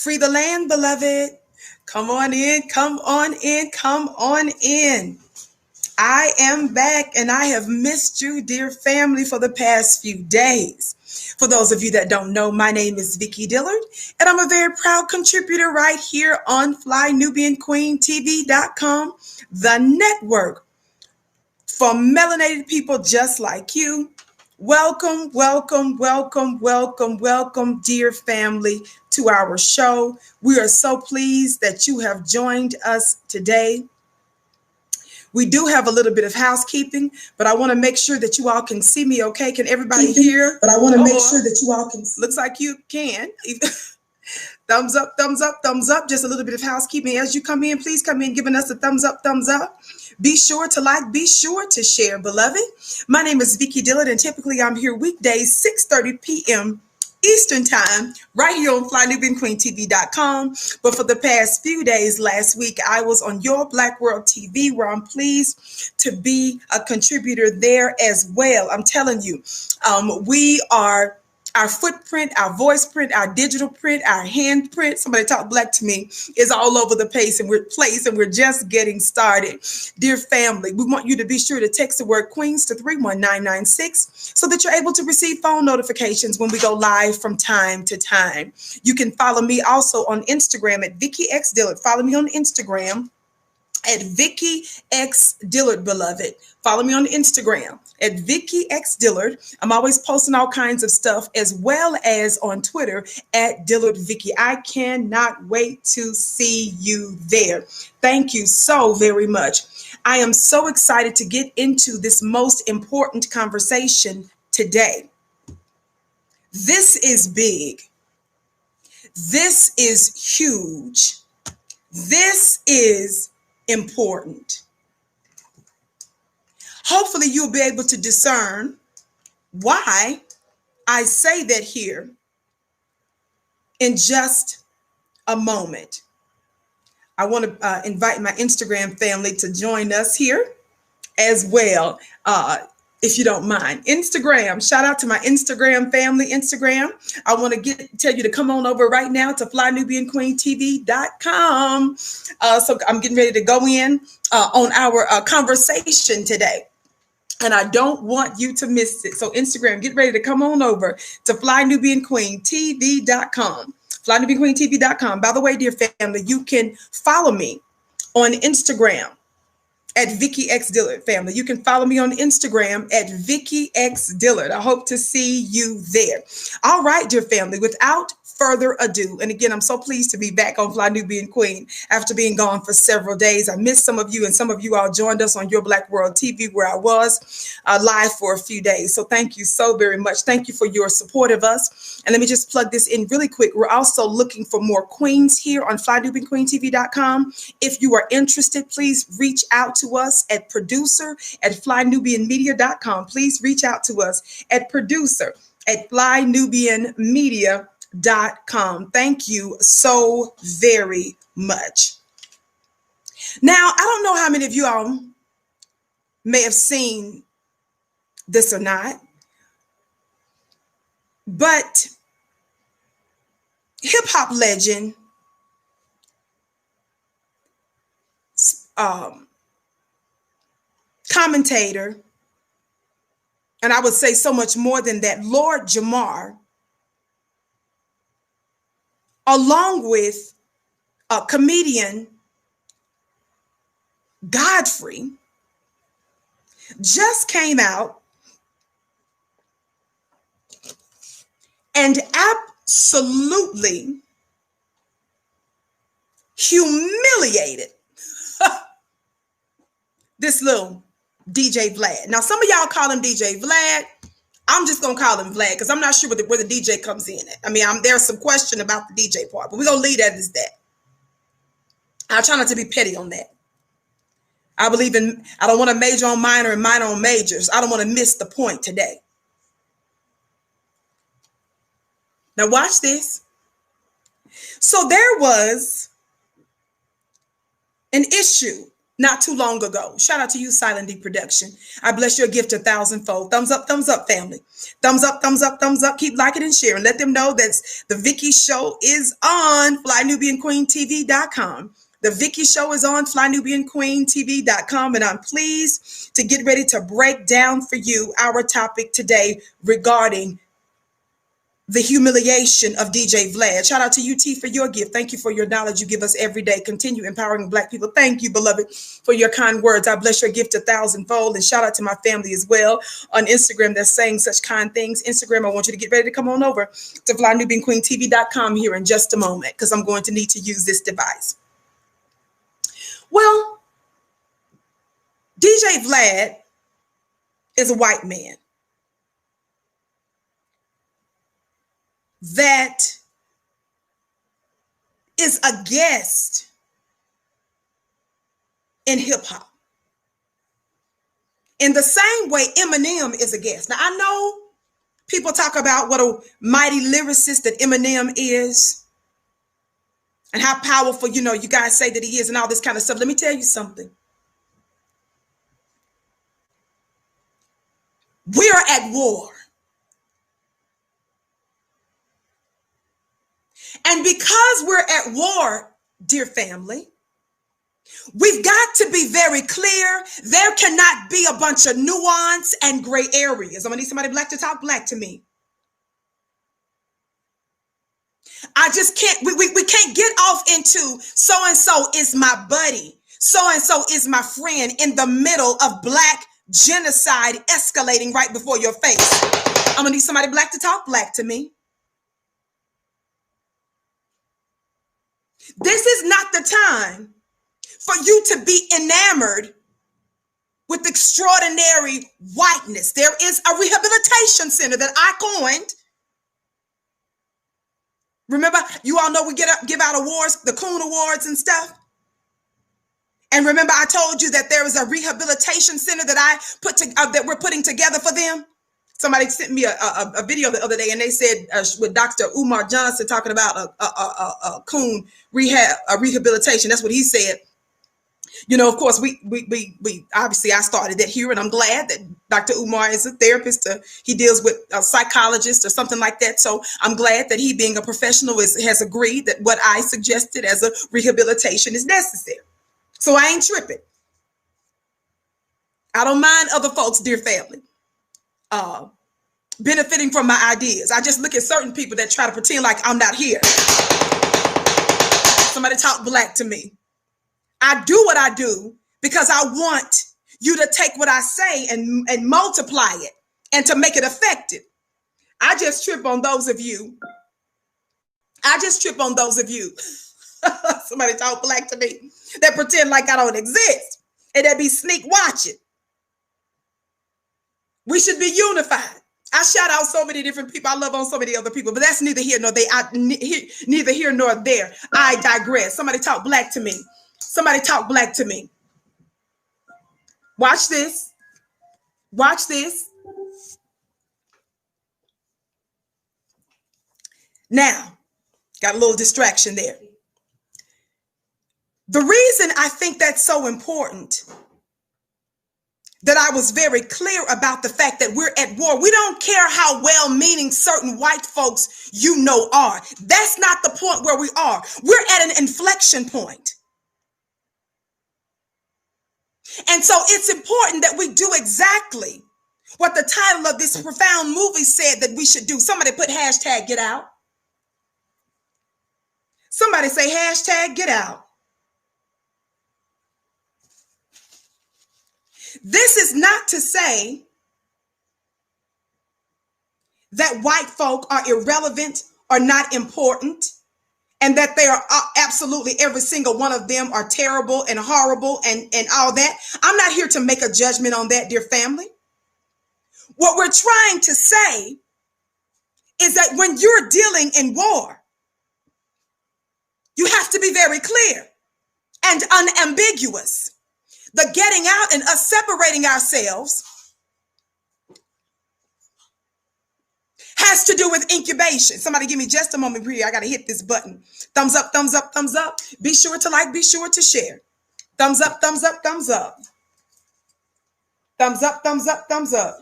Free the land, beloved. Come on in, come on in, come on in. I am back and I have missed you, dear family, for the past few days. For those of you that don't know, my name is Vicki Dillard, and I'm a very proud contributor right here on FlyNubianQueenTV.com, the network for melanated people just like you. Welcome, welcome, welcome, welcome, welcome, dear family, to our show. We are so pleased that you have joined us today. We do have a little bit of housekeeping, but I want to make sure that you all can see me okay. Can everybody hear? But I want to make sure that you all can see. Looks like you can. Thumbs up, thumbs up, thumbs up. Just a little bit of housekeeping. As you come in, please come in giving us a thumbs up, thumbs up. Be sure to like, be sure to share, beloved. My name is Vicki Dillard, and typically I'm here weekdays, 6:30 p.m. Eastern time, right here on FlyNubianQueenTV.com. But for the past few days, last week, I was on Your Black World TV, where I'm pleased to be a contributor there as well. I'm telling you, our footprint, our voice print, our digital print, our hand print, somebody talk black to me, is all over the place, and we're just getting started. Dear family, we want you to be sure to text the word Queens to 31996 so that you're able to receive phone notifications when we go live from time to time. You can follow me also on Instagram at Vicki X Dillard. Follow me on Instagram at Vicki X Dillard, beloved. Follow me on Instagram at Vicki X Dillard. I'm always posting all kinds of stuff, as well as on Twitter at Dillard Vicki. I cannot wait to see you there. Thank you so very much. I am so excited to get into this most important conversation today. This is big. This is huge. This is important. Hopefully you'll be able to discern why I say that here in just a moment. I want to invite my Instagram family to join us here as well, if you don't mind. Instagram, shout out to my Instagram family. Instagram, I want to tell you to come on over right now to FlyNubianQueenTV.com. So I'm getting ready to go in on our conversation today, and I don't want you to miss it. So Instagram, get ready to come on over to FlyNubianQueenTV.com. FlyNubianQueenTV.com. By the way, dear family, you can follow me on Instagram at Vicki X Dillard, family. You can follow me on Instagram at Vicki X Dillard. I hope to see you there. All right, dear family, without further ado, and again, I'm so pleased to be back on Fly Nubian Queen after being gone for several days. I missed some of you, and some of you all joined us on Your Black World TV, where I was live for a few days. So thank you so very much. Thank you for your support of us. And let me just plug this in really quick. We're also looking for more queens here on FlyNubianQueenTV.com. If you are interested, please reach out to us at producer at FlyNubianMedia.com. Please reach out to us at producer at FlyNubianMedia.com. Thank you so very much. Now, I don't know how many of you all may have seen this or not, but hip hop legend, commentator, and I would say so much more than that, Lord Jamar, along with comedian Godfrey, just came out and absolutely humiliated this little DJ Vlad. Now, some of y'all call him DJ Vlad. I'm just going to call him Vlad because I'm not sure where the DJ comes in at. I mean, there's some question about the DJ part, but we're going to leave that as that. I'll try not to be petty on that. I don't want to major on minor and minor on majors. I don't want to miss the point today. Now watch this. So there was an issue not too long ago. Shout out to you, Silent D Production. I bless your gift 1,000-fold. Thumbs up, family. Thumbs up, thumbs up, thumbs up. Keep liking and sharing. Let them know that the Vicki Show is on FlyNubianQueenTV.com. The Vicki Show is on FlyNubianQueenTV.com, and I'm pleased to get ready to break down for you our topic today regarding the humiliation of DJ Vlad. Shout out to you, T, for your gift. Thank you for your knowledge you give us every day. Continue empowering Black people. Thank you, beloved, for your kind words. I bless your gift 1,000-fold. And shout out to my family as well on Instagram that's saying such kind things. Instagram, I want you to get ready to come on over to FlyNubianQueenTV.com here in just a moment, because I'm going to need to use this device. Well, DJ Vlad is a white man that is a guest in hip hop. In the same way Eminem is a guest. Now, I know people talk about what a mighty lyricist that Eminem is and how powerful, you guys say that he is and all this kind of stuff. Let me tell you something. We are at war. And because we're at war, dear family, we've got to be very clear. There cannot be a bunch of nuance and gray areas. I'm going to need somebody Black to talk Black to me. I just can't, we can't get off into so-and-so is my buddy, so-and-so is my friend in the middle of Black genocide escalating right before your face. I'm going to need somebody Black to talk Black to me. This is not the time for you to be enamored with extraordinary whiteness. There is a rehabilitation center that I coined. Remember, you all know we give out awards, the Coon Awards and stuff. And remember, I told you that there is a rehabilitation center that that we're putting together for them. Somebody sent me a video the other day, and they said with Dr. Umar Johnson talking about a coon rehabilitation. That's what he said. Of course, we obviously I started that here, and I'm glad that Dr. Umar is a therapist. He deals with a psychologist or something like that. So I'm glad that he, being a professional, has agreed that what I suggested as a rehabilitation is necessary. So I ain't tripping. I don't mind other folks, dear family, benefiting from my ideas. I just look at certain people that try to pretend like I'm not here. Somebody talk Black to me. I do what I do because I want you to take what I say and multiply it and to make it effective. I just trip on those of you. Somebody talk Black to me that pretend like I don't exist and that be sneak watching. We should be unified. I shout out so many different people. I love on so many other people, but that's neither here nor there. Neither here nor there. I digress. Somebody talk Black to me. Somebody talk Black to me. Watch this. Watch this. Now, got a little distraction there. The reason I think that's so important, that I was very clear about the fact that we're at war. We don't care how well-meaning certain white folks are. That's not the point where we are. We're at an inflection point. And so it's important that we do exactly what the title of this profound movie said that we should do. Somebody put hashtag get out. Somebody say hashtag get out. This is not to say that white folk are irrelevant or not important, and that they are absolutely every single one of them are terrible and horrible and all that. I'm not here to make a judgment on that, dear family. What we're trying to say is that when you're dealing in war, you have to be very clear and unambiguous. The getting out and us separating ourselves has to do with incubation. Somebody give me just a moment here. I got to hit this button. Thumbs up, thumbs up, thumbs up. Be sure to like, be sure to share. Thumbs up, thumbs up, thumbs up. Thumbs up, thumbs up, thumbs up.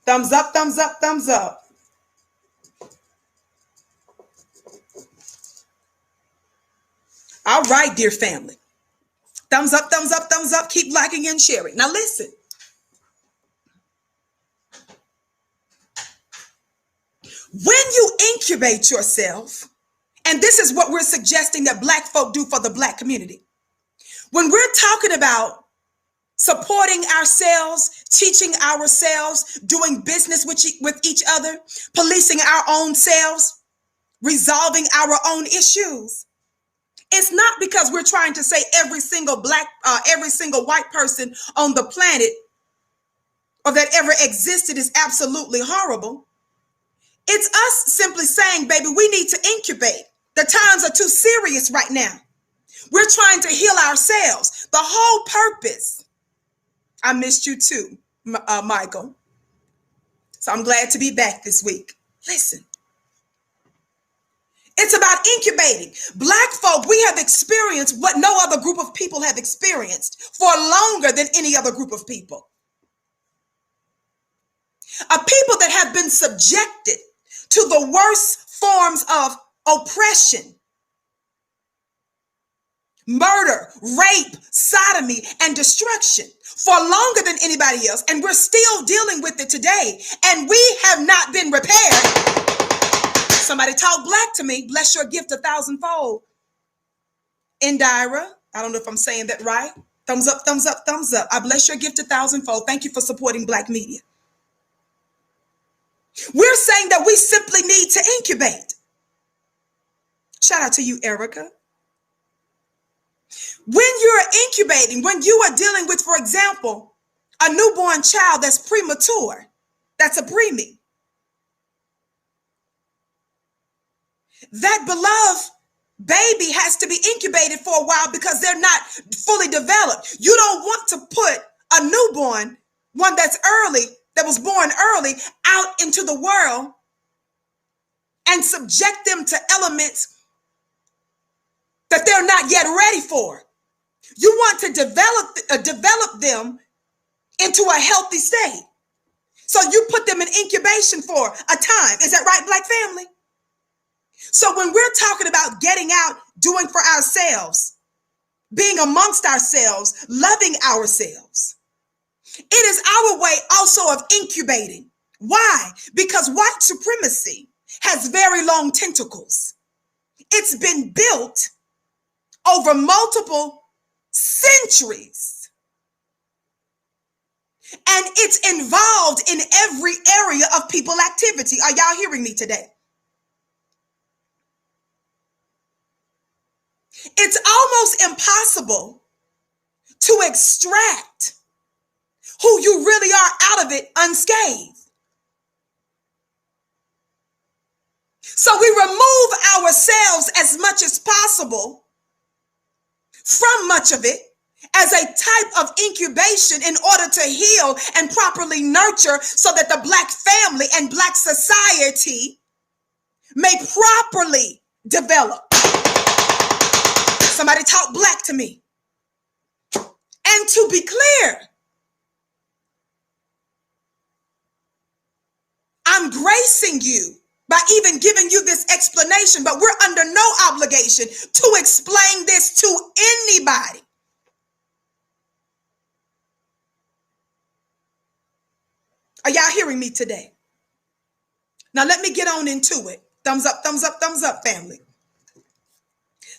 Thumbs up, thumbs up, thumbs up. All right, dear family. Thumbs up, thumbs up, thumbs up. Keep liking and sharing. Now listen. When you incubate yourself, and this is what we're suggesting that Black folk do for the Black community. When we're talking about supporting ourselves, teaching ourselves, doing business with each other, policing our own selves, resolving our own issues, it's not because we're trying to say every single white person on the planet or that ever existed is absolutely horrible. It's us simply saying, baby, we need to incubate. The times are too serious right now. We're trying to heal ourselves. The whole purpose. I missed you too, Michael. So I'm glad to be back this week. Listen. It's about incubating. Black folk, we have experienced what no other group of people have experienced for longer than any other group of people. A people that have been subjected to the worst forms of oppression, murder, rape, sodomy, and destruction for longer than anybody else. And we're still dealing with it today. And we have not been repaired. Somebody talk Black to me. Bless your gift 1,000-fold. Indira, I don't know if I'm saying that right. Thumbs up, thumbs up, thumbs up. I bless your gift 1,000-fold. Thank you for supporting Black media. We're saying that we simply need to incubate. Shout out to you, Erica. When you're incubating, when you are dealing with, for example, a newborn child that's premature, that's a preemie, that beloved baby has to be incubated for a while because they're not fully developed. You don't want to put a newborn, one that's early, that was born early, out into the world and subject them to elements that they're not yet ready for. You want to develop them into a healthy state. So you put them in incubation for a time. Is that right, Black family? So when we're talking about getting out, doing for ourselves, being amongst ourselves, loving ourselves, it is our way also of incubating. Why? Because white supremacy has very long tentacles. It's been built over multiple centuries. And it's involved in every area of people activity. Are y'all hearing me today? It's almost impossible to extract who you really are out of it unscathed. So we remove ourselves as much as possible from much of it as a type of incubation in order to heal and properly nurture so that the Black family and Black society may properly develop. Somebody talk Black to me. And to be clear, I'm gracing you by even giving you this explanation, but we're under no obligation to explain this to anybody. Are y'all hearing me today? Now let me get on into it. Thumbs up, thumbs up, thumbs up, family.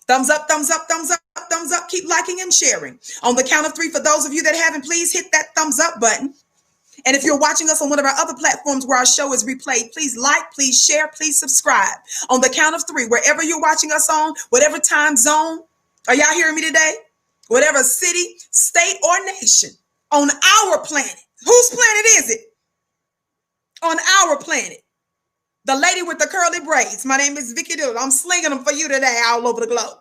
Thumbs up, thumbs up, thumbs up, thumbs up. Keep liking and sharing. On the count of 3, for those of you that haven't, please hit that thumbs up button. And if you're watching us on one of our other platforms where our show is replayed, please like, please share, please subscribe. On the count of 3, wherever you're watching us on, whatever time zone, are y'all hearing me today? Whatever city, state, or nation on our planet. Whose planet is it? On our planet. The lady with the curly braids. My name is Vicki Dillard. I'm slinging them for you today all over the globe.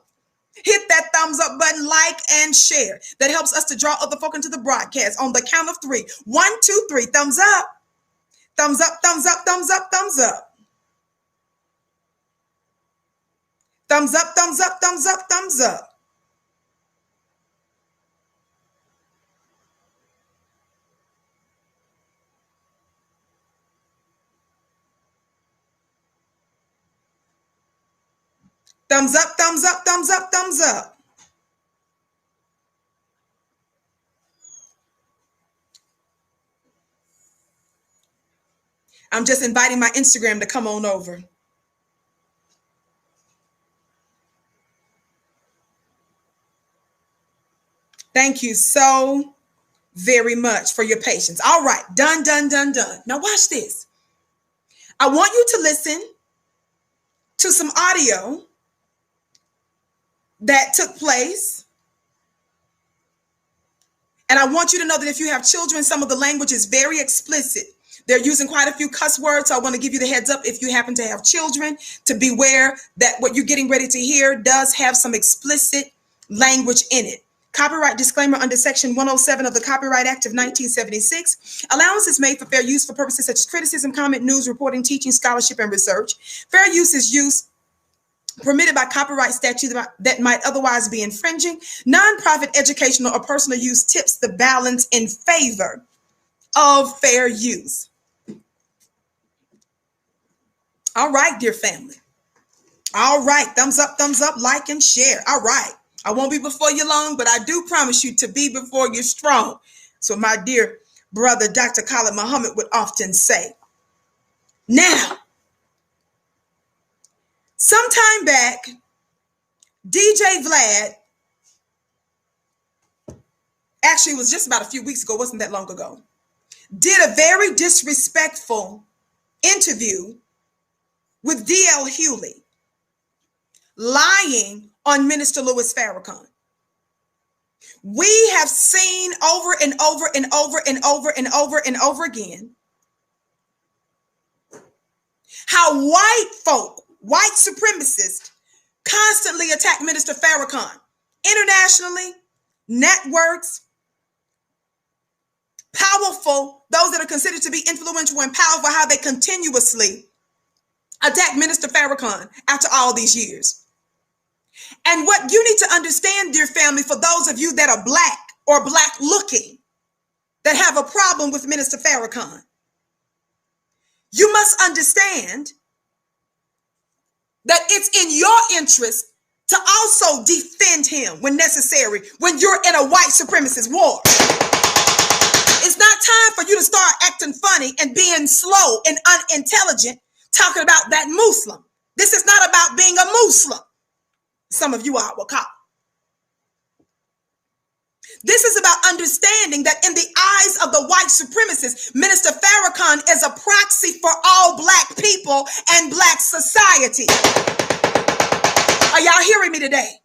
Hit that thumbs up button, like, and share. That helps us to draw other folk into the broadcast. On the count of 3. 1, 2, 3. Thumbs up. Thumbs up, thumbs up, thumbs up, thumbs up. Thumbs up, thumbs up, thumbs up, thumbs up. Thumbs up, thumbs up, thumbs up, thumbs up. I'm just inviting my Instagram to come on over. Thank you so very much for your patience. All right, done, done, done, done. Now watch this. I want you to listen to some audio that took place. And I want you to know that if you have children, some of the language is very explicit. They're using quite a few cuss words. So I want to give you the heads up if you happen to have children to beware that what you're getting ready to hear does have some explicit language in it. Copyright disclaimer under Section 107 of the Copyright Act of 1976. Allowance is made for fair use for purposes such as criticism, comment, news, reporting, teaching, scholarship, and research. Fair use is use permitted by copyright statute that might otherwise be infringing. Non-profit educational or personal use tips the balance in favor of fair use. All right, dear family. All right, thumbs up, like, and share. All right. I won't be before you long, but I do promise you to be before you strong. So my dear brother, Dr. Khalid Muhammad would often say. Now, sometime back, DJ Vlad, actually it was just about a few weeks ago, wasn't that long ago, did a very disrespectful interview with D.L. Hewley, lying on Minister Louis Farrakhan. We have seen over and over and over and over and over and over again how white folk, white supremacists, constantly attack Minister Farrakhan internationally, networks, powerful, those that are considered to be influential and powerful, how they continuously attack Minister Farrakhan after all these years. And what you need to understand, dear family, for those of you that are black or black looking, that have a problem with Minister Farrakhan, you must understand that it's in your interest to also defend him when necessary, when you're in a white supremacist war. It's not time for you to start acting funny and being slow and unintelligent, talking about that Muslim. This is not about being a Muslim. Some of you are Wakal. This is about understanding that in the eyes of the white supremacists, Minister Farrakhan is a proxy for all black people and black society. Are y'all hearing me today?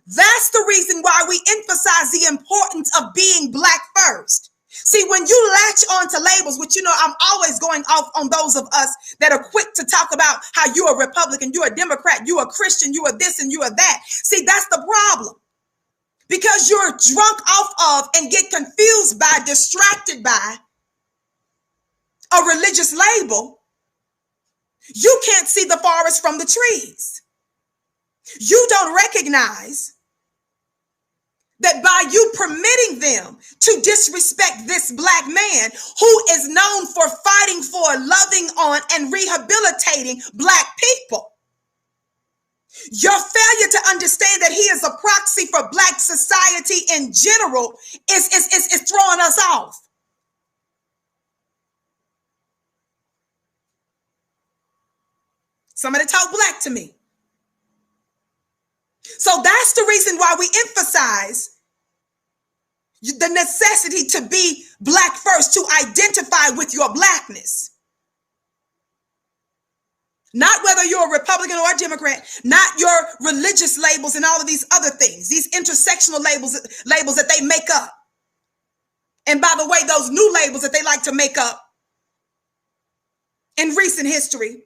That's the reason why we emphasize the importance of being black first. See, when you latch on to labels, which, you know, I'm always going off on those of us that are quick to talk about how you're a Republican, you're a Democrat, you're a Christian, you are this and you are that. See, that's the problem. Because you're drunk off of and get confused by, distracted by a religious label, you can't see the forest from the trees. You don't recognize that by you permitting them to disrespect this black man who is known for fighting for, loving on, and rehabilitating black people, your failure to understand that he is a proxy for black society in general is throwing us off. Somebody talk black to me. So that's the reason why we emphasize the necessity to be black first, to identify with your blackness. Not whether you're a Republican or a Democrat, not your religious labels and all of these other things, these intersectional labels that they make up. And by the way, those new labels that they like to make up in recent history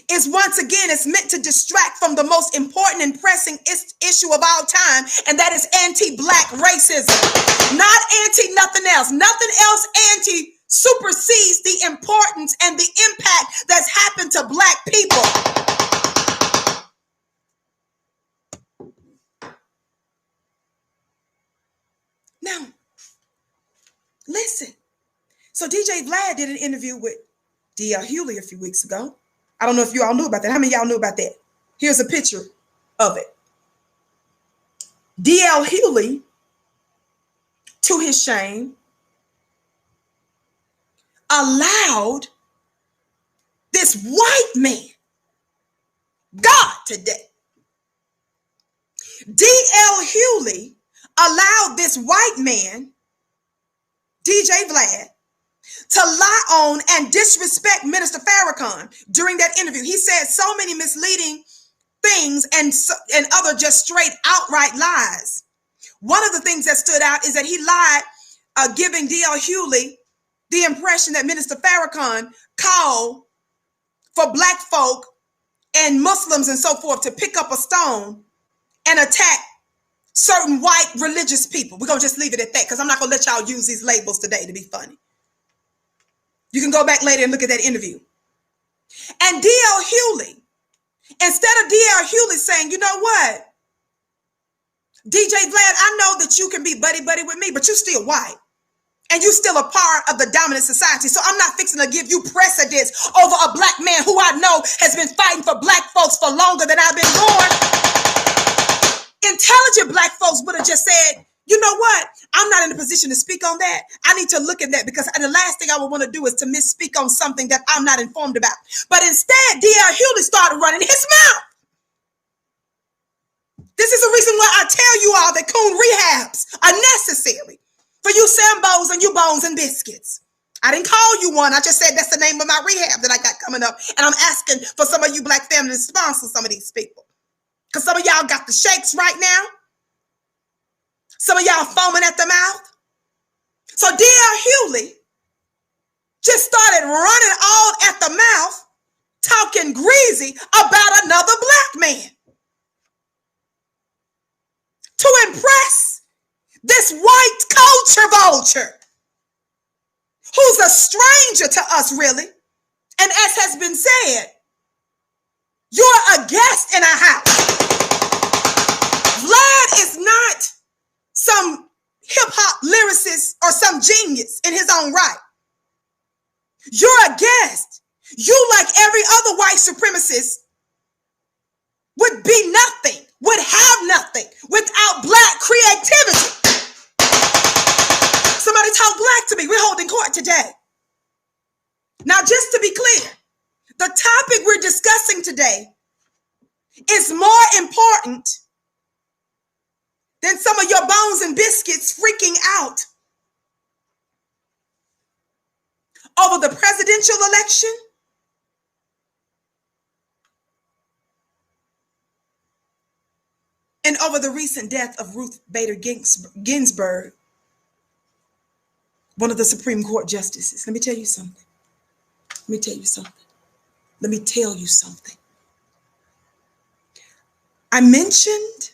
is once again, it's meant to distract from the most important and pressing issue of all time, and that is anti-black racism. Not anti-nothing else. Nothing else supersedes the importance and the impact that's happened to black people. So DJ Vlad did an interview with D.L. Hughley a few weeks ago. I don't know if you all knew about that. How many of y'all knew about that? Here's a picture of it. D.L. Hughley, to his shame, allowed this white man, God today, D.L. Hughley allowed this white man, DJ Vlad, to lie on and disrespect Minister Farrakhan during that interview. He said so many misleading things and other just straight outright lies. One of the things that stood out is that he lied, giving D.L. Hughley the impression that Minister Farrakhan called for black folk and Muslims and so forth to pick up a stone and attack certain white religious people. We're going to just leave it at that because I'm not going to let y'all use these labels today to be funny. You can go back later and look at that interview. And D.L. Hughley, instead of D.L. Hughley saying, you know what, DJ Vlad, I know that you can be buddy-buddy with me, but you're still white. And you're still a part of the dominant society. So I'm not fixing to give you precedence over a black man who I know has been fighting for black folks for longer than I've been born. Intelligent black folks would have just said, you know what? I'm not in a position to speak on that. I need to look at that because the last thing I would want to do is to misspeak on something that I'm not informed about. But instead, D.L. Hughley started running his mouth. This is the reason why I tell you all that coon rehabs are necessary for you Sambos and you Bones and Biscuits. I didn't call you one. I just said that's the name of my rehab that I got coming up. And I'm asking for some of you black families to sponsor some of these people. Because some of y'all got the shakes right now. Some of y'all foaming at the mouth. So D.L. Hughley just started running all at the mouth, talking greasy about another black man. To impress this white culture vulture, who's a stranger to us, really. And as has been said, you're a guest in our house. Vlad is not some hip-hop lyricist or some genius in his own right. You're a guest. You, like every other white supremacist, would be nothing, would have nothing without black creativity. Somebody talk black to me. We're holding court today. Now, just to be clear, the topic we're discussing today is more important than some of your Bones and Biscuits freaking out over the presidential election and over the recent death of Ruth Bader Ginsburg, one of the Supreme Court justices. Let me tell you something. Let me tell you something. Let me tell you something. I mentioned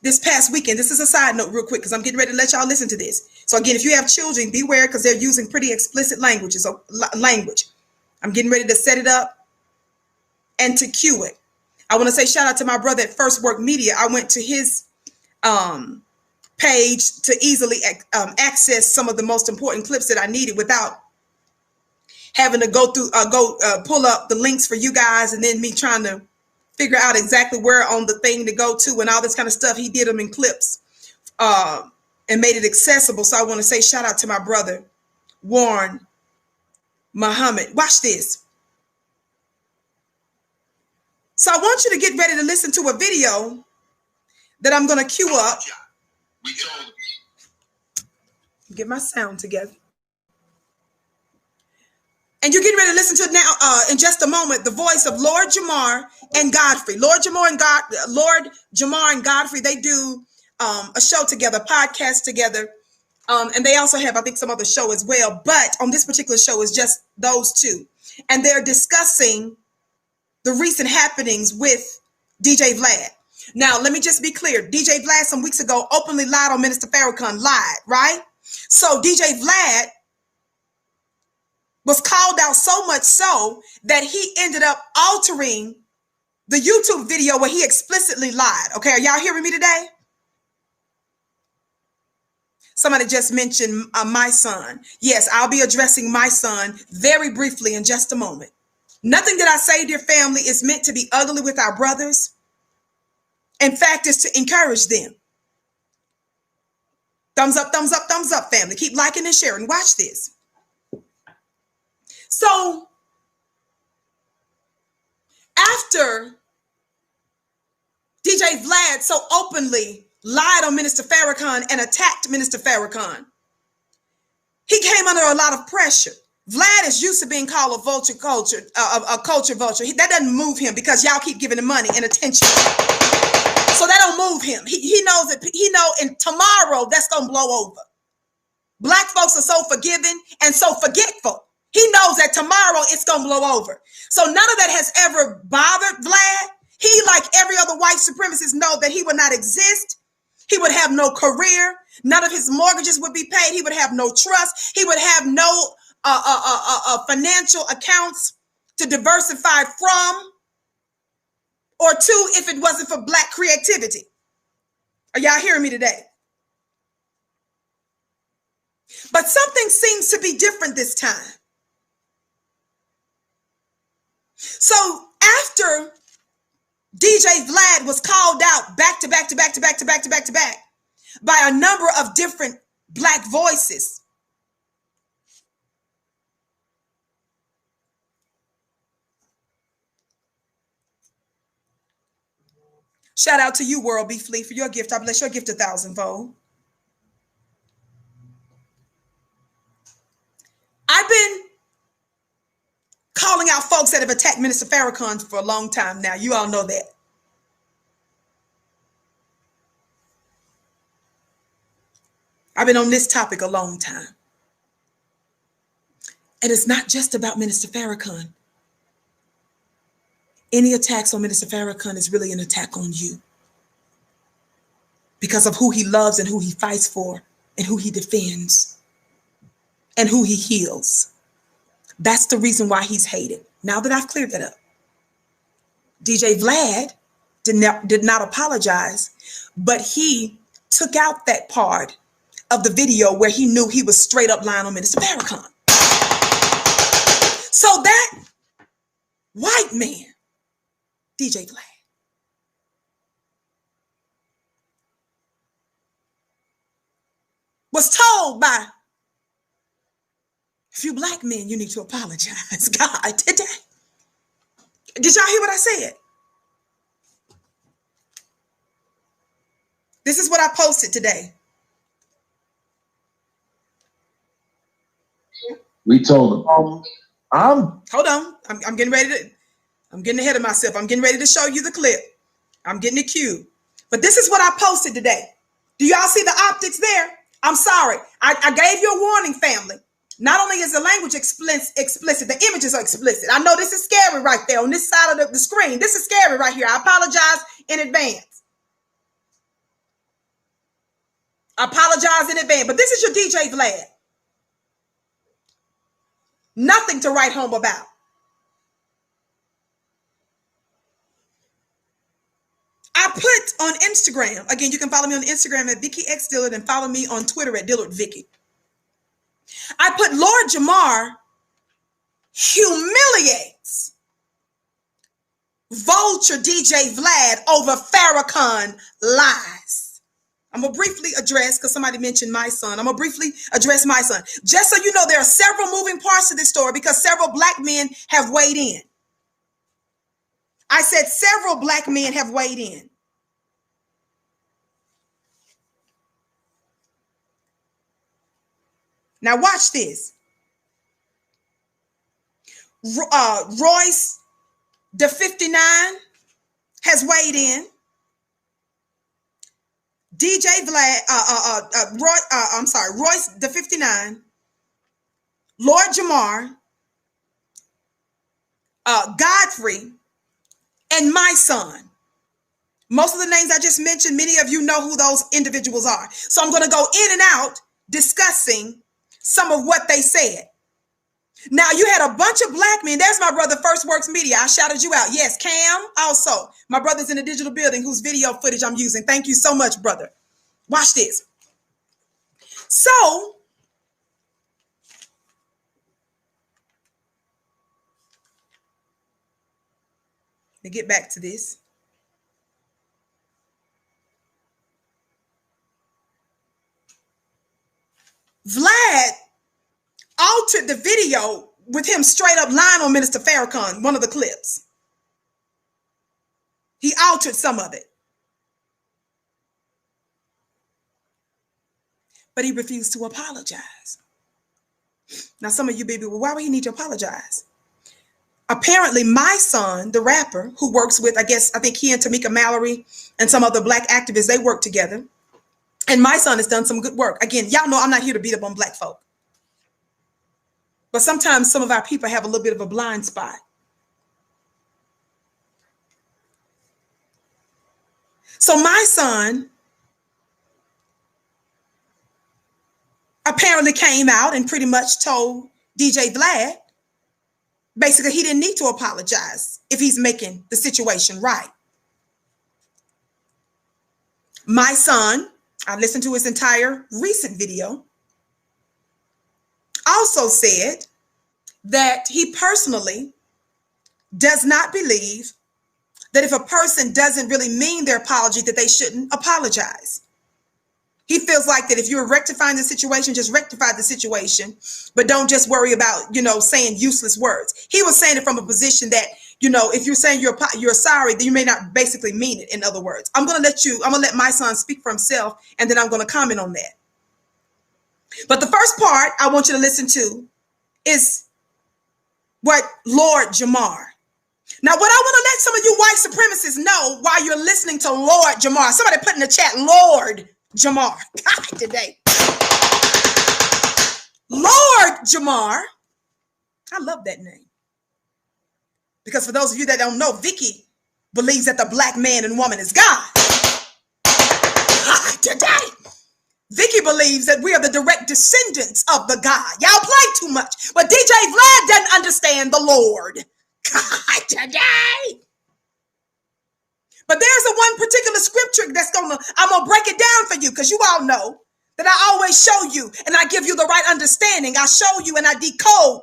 this past weekend, this is a side note real quick because I'm getting ready to let y'all listen to this. So again, if you have children, beware because they're using pretty explicit language. I'm getting ready to set it up and to cue it. I want to say shout out to my brother at First Work Media. I went to his page to easily access some of the most important clips that I needed without having to go through, pull up the links for you guys and then me trying to figure out exactly where on the thing to go to and all this kind of stuff. He did them in clips and made it accessible. So I want to say shout out to my brother, Warren Muhammad. Watch this. So I want you to get ready to listen to a video that I'm going to cue up. Get my sound together. And you're getting ready to listen to now, in just a moment, the voice of Lord Jamar and Godfrey. Lord Jamar and Godfrey, they do a show together, podcast together. And they also have, I think, some other show as well. But on this particular show is just those two. And they're discussing the recent happenings with DJ Vlad. Now, let me just be clear. DJ Vlad some weeks ago openly lied on Minister Farrakhan, lied, right? So DJ Vlad was called out so much so that he ended up altering the YouTube video where he explicitly lied. Okay, are y'all hearing me today? Somebody just mentioned my son. Yes, I'll be addressing my son very briefly in just a moment. Nothing that I say, dear family, is meant to be ugly with our brothers. In fact, it's to encourage them. Thumbs up, thumbs up, thumbs up, family. Keep liking and sharing. Watch this. So, after DJ Vlad so openly lied on Minister Farrakhan and attacked Minister Farrakhan, he came under a lot of pressure. Vlad is used to being called a vulture culture, a culture vulture. That doesn't move him because y'all keep giving him money and attention. So that don't move him. He knows that and tomorrow that's gonna blow over. Black folks are so forgiving and so forgetful. He knows that tomorrow it's gonna blow over. So none of that has ever bothered Vlad. He, like every other white supremacist, know that he would not exist. He would have no career. None of his mortgages would be paid. He would have no trust. He would have no financial accounts to diversify from or to if it wasn't for Black creativity. Are y'all hearing me today? But something seems to be different this time. So after DJ Vlad was called out back to back by a number of different Black voices, shout out to you, World Be Flee, for your gift. I bless your gift 1,000-fold. I've been calling out folks that have attacked Minister Farrakhan for a long time now. You all know that. I've been on this topic a long time. And it's not just about Minister Farrakhan. Any attacks on Minister Farrakhan is really an attack on you because of who he loves and who he fights for and who he defends and who he heals. That's the reason why he's hated. Now that I've cleared that up. DJ Vlad did not apologize, but he took out that part of the video where he knew he was straight up lying on Minister Farrakhan. So that white man, DJ Vlad, was told by a few Black men, you need to apologize. God, today. Did y'all hear what I said? This is what I posted today. We told them, hold on. I'm getting ready to, I'm getting ahead of myself. I'm getting ready to show you the clip. I'm getting it cued. But this is what I posted today. Do y'all see the optics there? I'm sorry. I gave you a warning, family. Not only is the language explicit, the images are explicit. I know this is scary right there on this side of the screen. This is scary right here. I apologize in advance. I apologize in advance. But this is your DJ Vlad. Nothing to write home about. I put on Instagram, again, you can follow me on Instagram at Vicki X Dillard and follow me on Twitter at Dillard Vicki. I put Lord Jamar humiliates vulture DJ Vlad over Farrakhan lies. I'm going to briefly address, because somebody mentioned my son. I'm going to briefly address my son. Just so you know, there are several moving parts to this story because several Black men have weighed in. I said several Black men have weighed in. Now watch this. Royce, the 59, has weighed in. DJ Vlad, Royce, the 59, Lord Jamar, Godfrey, and my son. Most of the names I just mentioned, many of you know who those individuals are. So I'm going to go in and out discussing some of what they said. Now, you had a bunch of Black men. There's my brother, First Works Media. I shouted you out. Yes, Cam also. My brother's in the digital building whose video footage I'm using. Thank you so much, brother. Watch this. So to get back to this. Vlad altered the video with him straight up lying on Minister Farrakhan, one of the clips. He altered some of it. But he refused to apologize. Now, some of you baby, well, why would he need to apologize? Apparently, my son, the rapper, who works with, I think he and Tamika Mallory and some other black activists, they work together. And my son has done some good work. Again, y'all know I'm not here to beat up on black folk. But sometimes some of our people have a little bit of a blind spot. So my son apparently came out and pretty much told DJ Vlad, basically he didn't need to apologize if he's making the situation right. My son, I listened to his entire recent video, also said that he personally does not believe that if a person doesn't really mean their apology, that they shouldn't apologize. He feels like that if you're rectifying the situation, just rectify the situation, but don't just worry about, saying useless words. He was saying it from a position that, if you're saying you're sorry, then you may not basically mean it. In other words, I'm going to let my son speak for himself, and then I'm going to comment on that. But the first part I want you to listen to is what Lord Jamar. Now, what I want to let some of you white supremacists know while you're listening to Lord Jamar, somebody put in the chat, Lord Jamar. God, today. Lord Jamar. I love that name. Because for those of you that don't know, Vicki believes that the black man and woman is God. God, today. Vicki believes that we are the direct descendants of the God. Y'all play too much. But DJ Vlad doesn't understand the Lord. God, today. But there's a one particular scripture I'm going to break it down for you, because you all know that I always show you and I give you the right understanding. I show you and I decode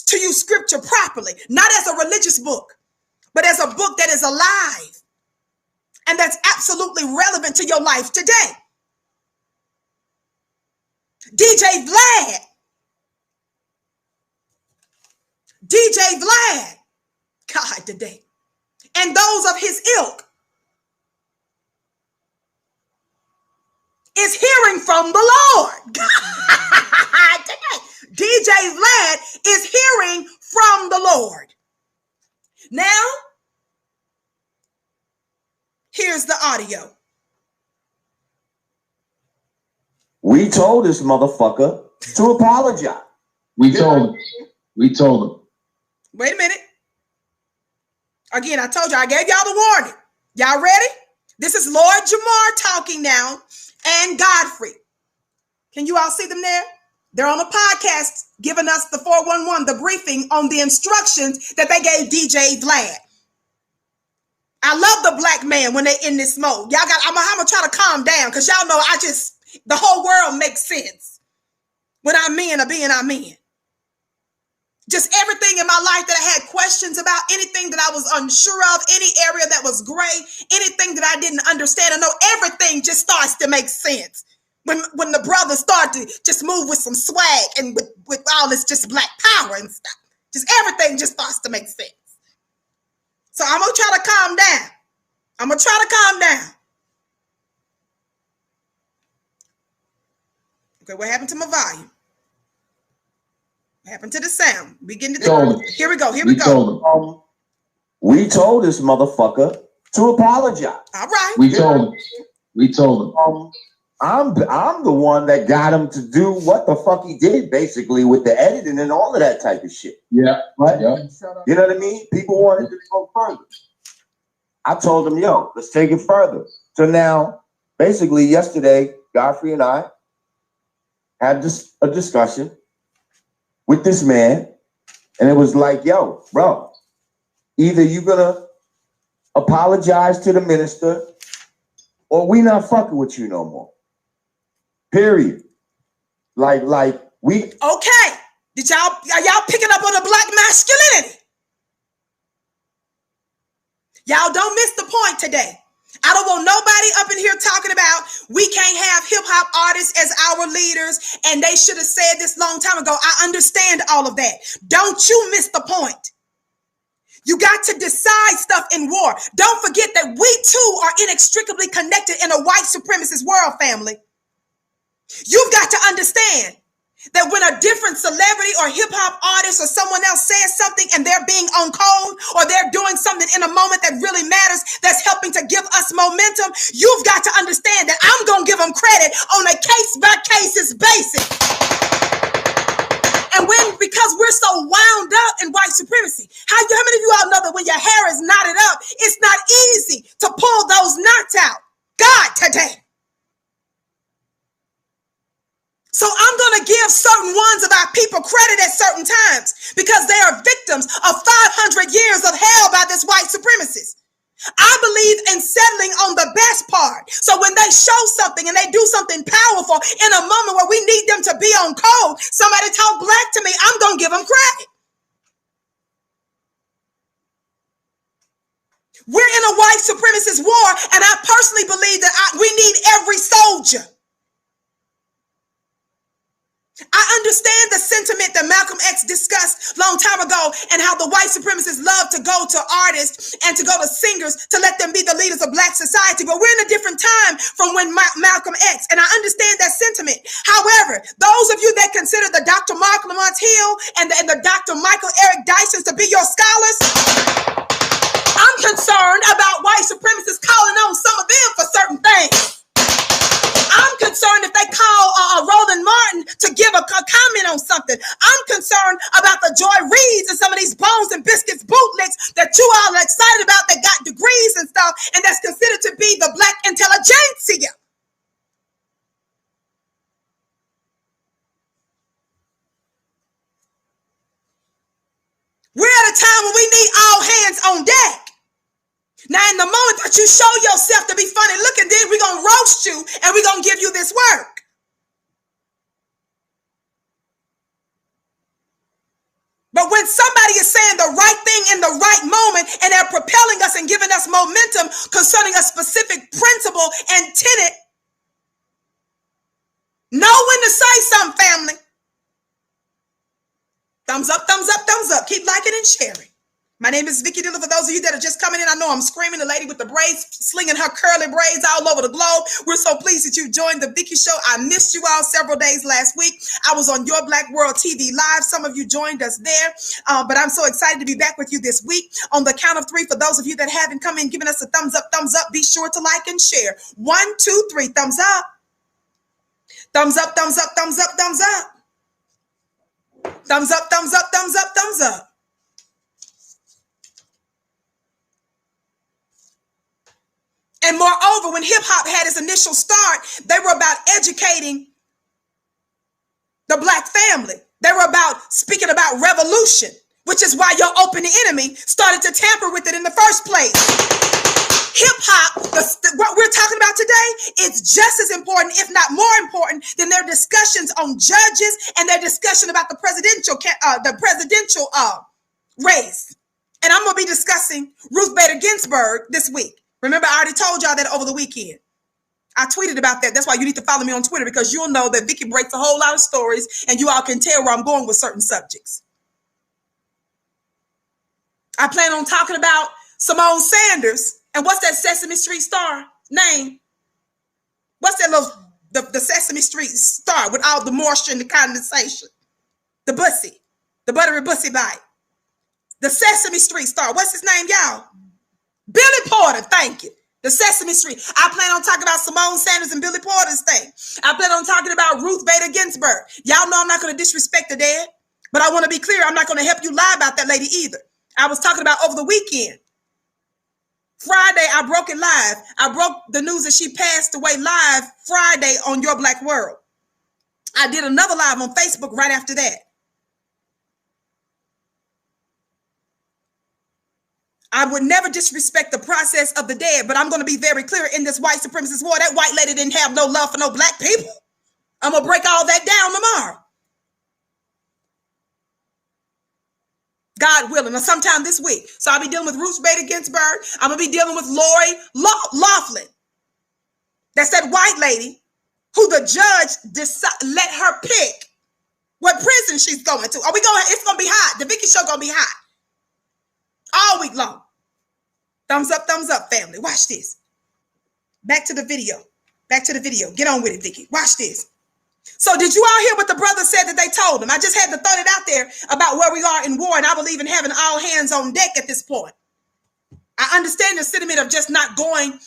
to you scripture properly, not as a religious book, but as a book that is alive and that's absolutely relevant to your life today. DJ Vlad, God, today, and those of his ilk is hearing from the Lord. Today, DJ Vlad is hearing from the Lord. Now, here's the audio. We told this motherfucker to apologize. We told him. Wait a minute. Again, I told you, I gave y'all the warning. Y'all ready? This is Lord Jamar talking now, and Godfrey. Can you all see them there? They're on a podcast giving us the 411, the briefing on the instructions that they gave DJ Vlad. I love the black man when they're in this mode. Y'all I'm gonna try to calm down, because y'all know the whole world makes sense when I'm in. Just everything in my life that I had questions about, anything that I was unsure of, any area that was gray, anything that I didn't understand. I know everything just starts to make sense when the brothers start to just move with some swag and with all this just black power and stuff. Just everything just starts to make sense. So I'm going to try to calm down. Okay, what happened to my volume? What happened to the sound? We getting to Here we go. We told this motherfucker to apologize. All right. We told him. I'm the one that got him to do what the fuck he did, basically, with the editing and all of that type of shit. Yeah. Right? Yeah. You know what I mean? People wanted to go further. I told them, yo, let's take it further. So now, basically, yesterday, Godfrey and I had a discussion with this man, and it was like, yo, bro, either you're gonna apologize to the minister or we not fucking with you no more. Period. like we. Okay. Are y'all picking up on the black masculinity? Y'all don't miss the point today. I don't want nobody up in here talking about we can't have hip hop artists as our leaders and they should have said this long time ago. I understand all of that. Don't you miss the point. You got to decide stuff in war. Don't forget that we too are inextricably connected in a white supremacist world, family. You've got to understand that when a different celebrity or hip hop artist or someone else says something and they're being on code or they're doing something in a moment that really matters, that's helping to give us momentum, you've got to understand that I'm going to give them credit on a case by cases basis. And because we're so wound up in white supremacy, how many of you all know that when your hair is knotted up, it's not easy to pull those knots out? God, today. So I'm going to give certain ones of our people credit at certain times because they are victims of 500 years of hell by this white supremacist. I believe in settling on the best part. So when they show something and they do something powerful in a moment where we need them to be on code, somebody talk black to me, I'm going to give them credit. We're in a white supremacist war, and I personally believe that we need every soldier. I understand the sentiment that Malcolm X discussed a long time ago and how the white supremacists love to go to artists and to go to singers to let them be the leaders of black society. But we're in a different time from when Malcolm X, and I understand that sentiment. However, those of you that consider the Dr. Mark Lamont Hill and the Dr. Michael Eric Dysons to be your scholars, I'm concerned about white supremacists calling on some of them for certain things. I'm concerned if they call Roland Martin to give a comment on something. I'm concerned about the Joy Reids and some of these Bones and Biscuits bootlegs that you all are excited about that got degrees and stuff, and that's considered to be the black intelligentsia. We're at a time when we need all hands on deck. Now, in the moment that you show yourself to be funny looking, then we're going to roast you and we're going to give you this work. But when somebody is saying the right thing in the right moment and they're propelling us and giving us momentum concerning a specific principle and tenet, know when to say something, family. Thumbs up, thumbs up, thumbs up. Keep liking and sharing. My name is Vicki Dillard. For those of you that are just coming in, I know I'm screaming, the lady with the braids, slinging her curly braids all over the globe. We're so pleased that you joined the Vicki Show. I missed you all several days last week. I was on Your Black World TV Live. Some of you joined us there, but I'm so excited to be back with you this week. On the count of three, for those of you that haven't come in, giving us a thumbs up, be sure to like and share. 1, 2, 3, thumbs up. Thumbs up, thumbs up, thumbs up, thumbs up. Thumbs up, thumbs up, thumbs up, thumbs up. And moreover, when hip hop had its initial start, they were about educating the black family. They were about speaking about revolution, which is why your open enemy started to tamper with it in the first place. Hip hop, what we're talking about today, is just as important, if not more important, than their discussions on judges and their discussion about the presidential race. And I'm going to be discussing Ruth Bader Ginsburg this week. Remember, I already told y'all that over the weekend. I tweeted about that. That's why you need to follow me on Twitter, because you'll know that Vicki breaks a whole lot of stories and you all can tell where I'm going with certain subjects. I plan on talking about Simone Sanders and what's that Sesame Street star name? What's that little, the Sesame Street star with all the moisture and the condensation? The bussy, the buttery bussy bite. The Sesame Street star. What's his name, y'all? Billy Porter, thank you. The Sesame Street. I plan on talking about Simone Sanders and Billy Porter's thing. I plan on talking about Ruth Bader Ginsburg. Y'all know I'm not going to disrespect the dead, but I want to be clear. I'm not going to help you lie about that lady either. I was talking about over the weekend. Friday, I broke it live. I broke the news that she passed away live Friday on Your Black World. I did another live on Facebook right after that. I would never disrespect the process of the dead, but I'm going to be very clear in this white supremacist war. That white lady didn't have no love for no black people. I'm going to break all that down tomorrow. God willing, or sometime this week. So I'll be dealing with Ruth Bader Ginsburg. I'm going to be dealing with Lori Loughlin. That's that white lady who the judge let her pick what prison she's going to. It's going to be hot. The Vicki show going to be hot. All week long. Thumbs up, family. Watch this. Back to the video. Get on with it, Vicki. Watch this. So did you all hear what the brother said that they told him? I just had to throw it out there about where we are in war, and I believe in having all hands on deck at this point. I understand the sentiment of just not going,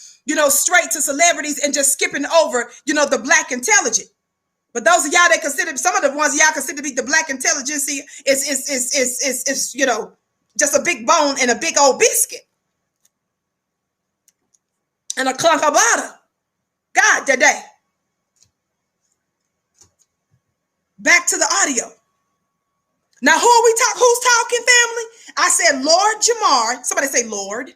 straight to celebrities and just skipping over, the black intelligence. But those of y'all that consider, some of the ones y'all consider to be the black intelligence is just a big bone and a big old biscuit. And a clunk of butter. God, today. Back to the audio. Now, who's talking, family? I said, Lord Jamar. Somebody say, Lord.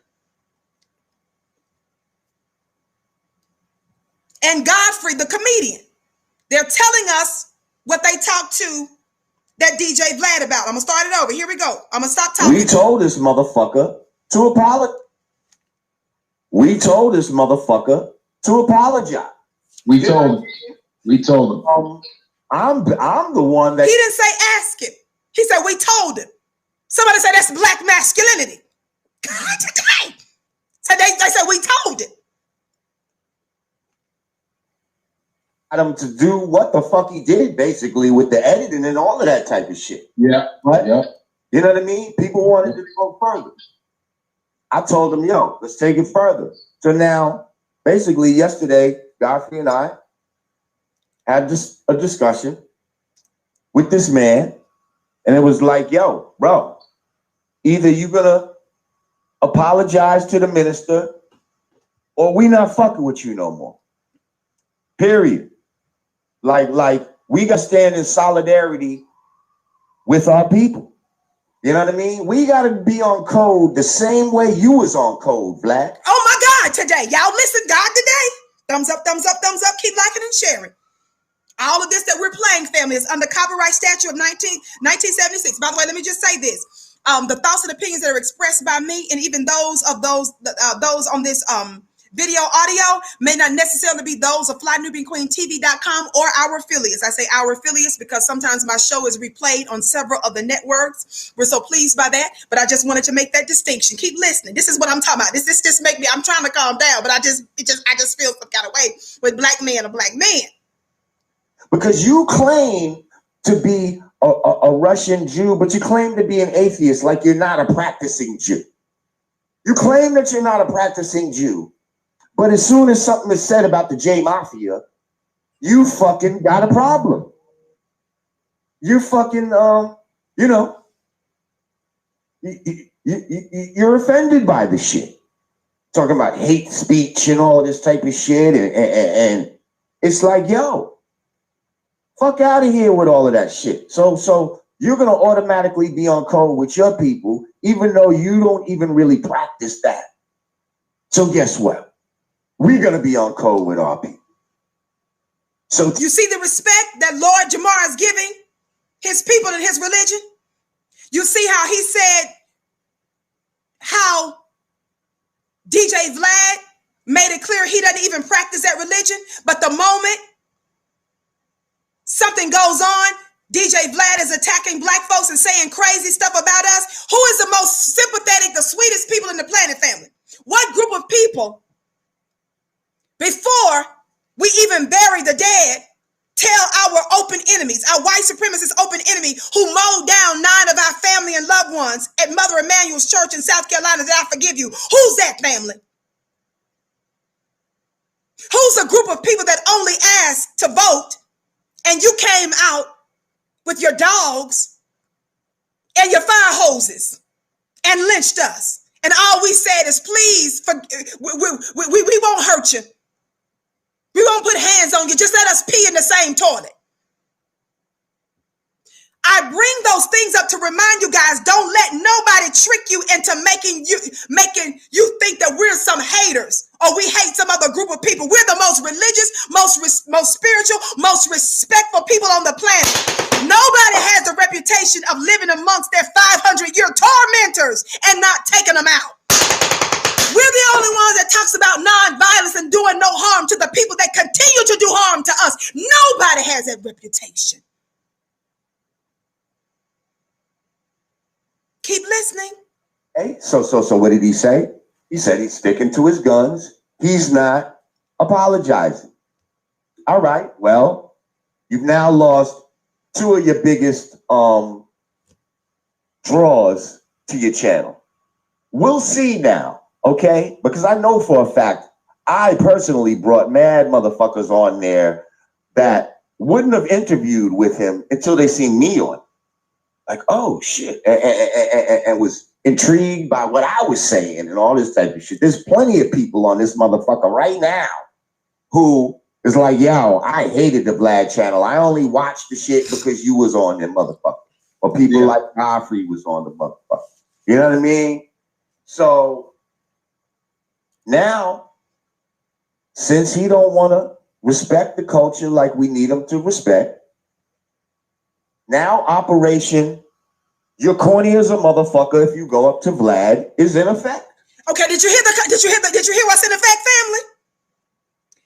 And Godfrey, the comedian. They're telling us what they talked to that DJ Vlad about. I'm going to start it over. Here we go. I'm going to stop talking. We told this motherfucker to apologize. We told this motherfucker to apologize. We told him. I'm the one that... He didn't say ask him. He said we told him. Somebody said that's black masculinity. So they said we told him. Him to do what the fuck he did, basically, with the editing and all of that type of shit. Yeah. Right? Yeah. You know what I mean? People wanted to go further. I told them, yo, let's take it further. So now, basically, yesterday, Godfrey and I had a discussion with this man, and it was like, yo, bro, either you're gonna apologize to the minister or we not fucking with you no more. Period. Like we got to stand in solidarity with our people. You know what I mean? We got to be on code the same way you was on code, Vlad. Oh my God, today. Y'all listen, God, today. Thumbs up, thumbs up, thumbs up. Keep liking and sharing. All of this that we're playing, family, is under copyright statute of 1976. By the way, let me just say this. The thoughts and opinions that are expressed by me and even those on this video audio may not necessarily be those of FlyNubianQueenTV.com or our affiliates. I say our affiliates because sometimes my show is replayed on several of the networks. We're so pleased by that, but I just wanted to make that distinction. Keep listening. This is what I'm talking about. This just make me, I'm trying to calm down, but I just feel some kind of way with black man and black man. Because you claim to be a Russian Jew, but you claim to be an atheist, like you're not a practicing Jew. You claim that you're not a practicing Jew, but as soon as something is said about the J Mafia, you fucking got a problem. You fucking, you're offended by the shit. Talking about hate speech and all this type of shit. And it's like, yo, fuck out of here with all of that shit. So you're going to automatically be on code with your people, even though you don't even really practice that. So guess what? We're going to be on code with our people. So you see the respect that Lord Jamar is giving his people and his religion? You see how he said how DJ Vlad made it clear he doesn't even practice that religion, but the moment something goes on, DJ Vlad is attacking black folks and saying crazy stuff about us. Who is the most sympathetic, the sweetest people in the planet, family? What group of people, before we even bury the dead, tell our open enemies, our white supremacist open enemy who mowed down 9 of our family and loved ones at Mother Emanuel's church in South Carolina, that I forgive you? Who's that, family? Who's a group of people that only asked to vote and you came out with your dogs and your fire hoses and lynched us? And all we said is, please, we won't hurt you. We won't put hands on you. Just let us pee in the same toilet. I bring those things up to remind you guys, don't let nobody trick you into making you think that we're some haters or we hate some other group of people. We're the most religious, most spiritual, most respectful people on the planet. Nobody has the reputation of living amongst their 500-year tormentors and not taking them out. We're the only ones that talks about non-violence and doing no harm to the people that continue to do harm to us. Nobody has that reputation. Keep listening. Hey, so what did he say? He said he's sticking to his guns. He's not apologizing. All right, well, you've now lost two of your biggest draws to your channel. We'll see now, okay? Because I know for a fact, I personally brought mad motherfuckers on there that wouldn't have interviewed with him until they seen me on. Like, oh, shit, and was intrigued by what I was saying and all this type of shit. There's plenty of people on this motherfucker right now who is like, yo, I hated the Vlad channel. I only watched the shit because you was on them motherfucker. Or people like Godfrey was on the motherfucker. You know what I mean? So now, since he don't want to respect the culture like we need him to respect, now Operation You're Corny as a Motherfucker If You Go Up to Vlad is in effect. Okay, did you hear what's in effect, family?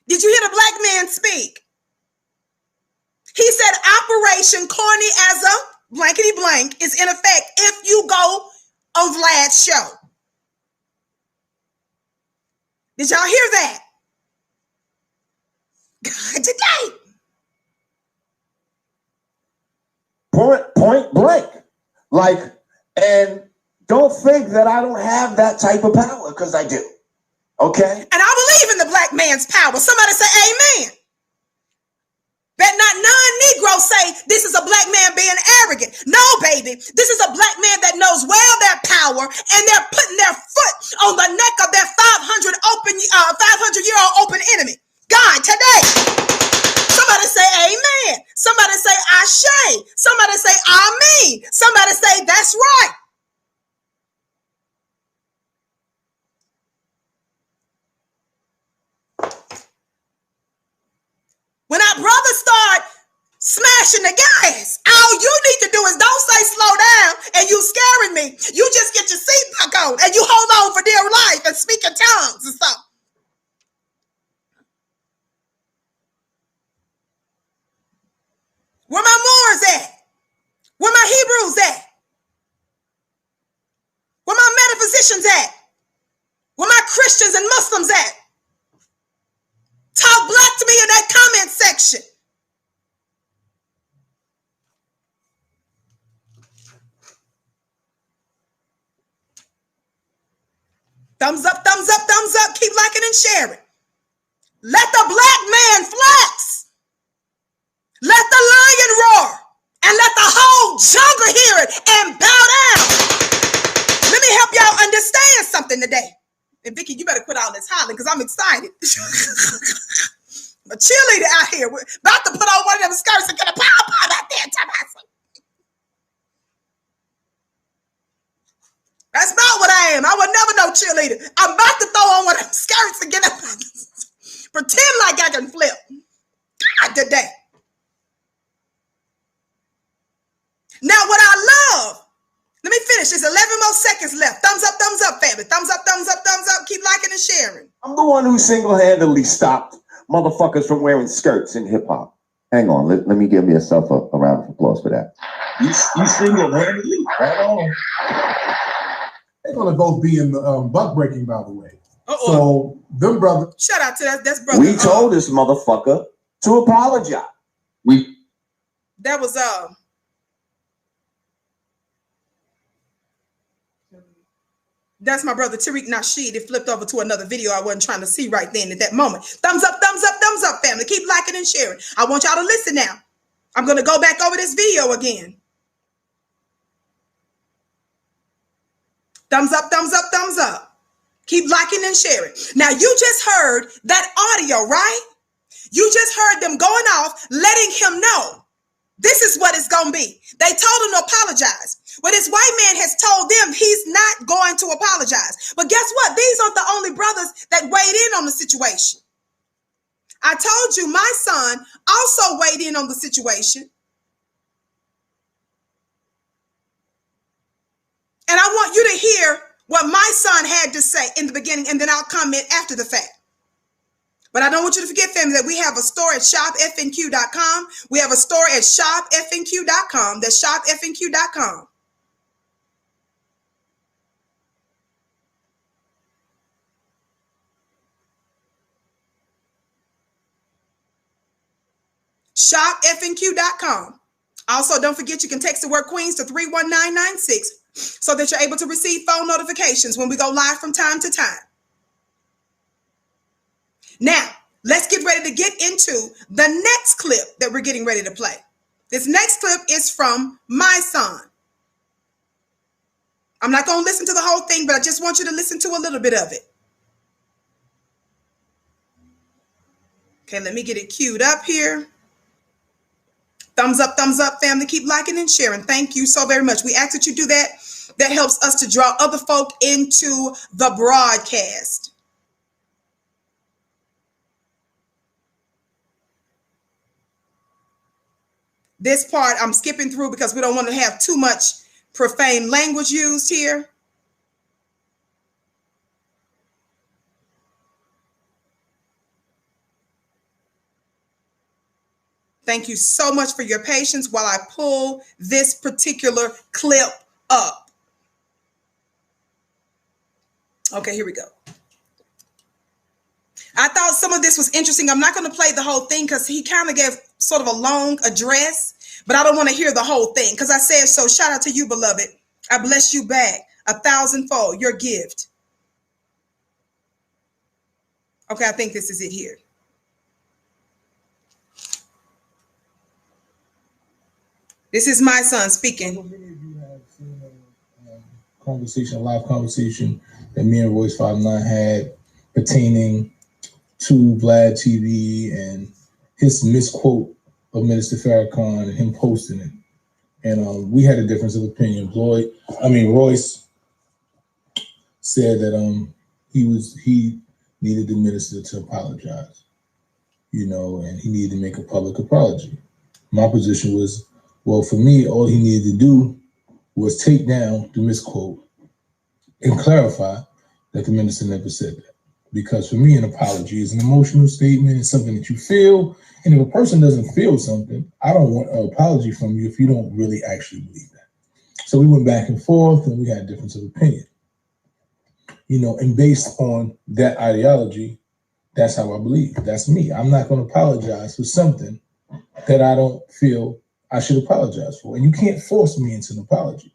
Did you hear the black man speak? He said Operation Corny as a blankety blank is in effect if you go on Vlad's show. Did y'all hear that? Today. Point blank. Like, and don't think that I don't have that type of power, because I do. Okay? And I believe in the black man's power. Somebody say amen. That not non-Negro say this is a black man being arrogant. No, baby. This is a black man that knows well their power, and they're putting their foot on the neck of their 500-year-old open enemy. God, today. Somebody say amen. Somebody say ashe. Somebody say amen. Somebody say that's right. When our brothers start smashing the gas, all you need to do is don't say slow down and you scaring me. You just get your seatbelt on and you hold on for dear life and speak in tongues and stuff. Where my Moors at? Where my Hebrews at? Where my metaphysicians at? Where my Christians and Muslims at? Talk black to me in that comment section. Thumbs up, thumbs up, thumbs up. Keep liking and sharing. Let the black man flex. Let the lion roar. And let the whole jungle hear it and bow down. Let me help y'all understand something today. And Vicki, you better quit all this hollering because I'm excited. A cheerleader out here about to put on one of them skirts and get a pow-pow out there. That's not what I am. I would never know cheerleader. I'm about to throw on one of them skirts and get up. Pretend like I can flip. God, today. Now, what I love, let me finish. There's 11 more seconds left. Thumbs up, family. Thumbs up, thumbs up, thumbs up. Keep liking and sharing. I'm the one who single-handedly stopped motherfuckers from wearing skirts in hip-hop. Hang on. Let me give myself a round of applause for that. You single-handedly? Right on. They're going to both be in the buck breaking, by the way. Uh-oh. So, them brothers. Shout out to that's brother. We told this motherfucker to apologize. That was that's my brother Tariq Nasheed. It flipped over to another video I wasn't trying to see right then at that moment. Thumbs up, family. Keep liking and sharing. I want y'all to listen now. I'm going to go back over this video again. Thumbs up. Keep liking and sharing. Now, you just heard that audio, right? You just heard them going off, letting him know this is what it's going to be. They told him to apologize. Well, this white man has told them he's not going to apologize. But guess what? These aren't the only brothers others that weighed in on the situation. I told you my son also weighed in on the situation. And I want you to hear what my son had to say in the beginning, and then I'll comment after the fact. But I don't want you to forget, family, that we have a store at shopfnq.com. We have a store at shopfnq.com. That's shopfnq.com. shopfnq.com. Also, don't forget you can text the word Queens to 31996 so that you're able to receive phone notifications when we go live from time to time. Now, let's get ready to get into the next clip that we're getting ready to play. This next clip is from my son. I'm not going to listen to the whole thing, but I just want you to listen to a little bit of it. Okay, let me get it queued up here. Thumbs up, family. Keep liking and sharing. Thank you so very much. We ask that you do that. That helps us to draw other folk into the broadcast. This part I'm skipping through because we don't want to have too much profane language used here. Thank you so much for your patience while I pull this particular clip up. Okay, here we go. I thought some of this was interesting. I'm not going to play the whole thing because he kind of gave sort of a long address, but I don't want to hear the whole thing because I said so. Shout out to you, beloved. I bless you back 1,000-fold, your gift. Okay, I think this is it here. This is my son speaking. You have seen a conversation, a live conversation that me and Royce 59 had pertaining to Vlad TV and his misquote of Minister Farrakhan and him posting it. And we had a difference of opinion. Royce said that he needed the minister to apologize, and he needed to make a public apology. My position was, well, for me, all he needed to do was take down the misquote and clarify that the minister never said that. Because for me, an apology is an emotional statement. It's something that you feel. And if a person doesn't feel something, I don't want an apology from you if you don't really actually believe that. So we went back and forth and we had a difference of opinion. And based on that ideology, that's how I believe. That's me. I'm not going to apologize for something that I don't feel I should apologize for. And you can't force me into an apology.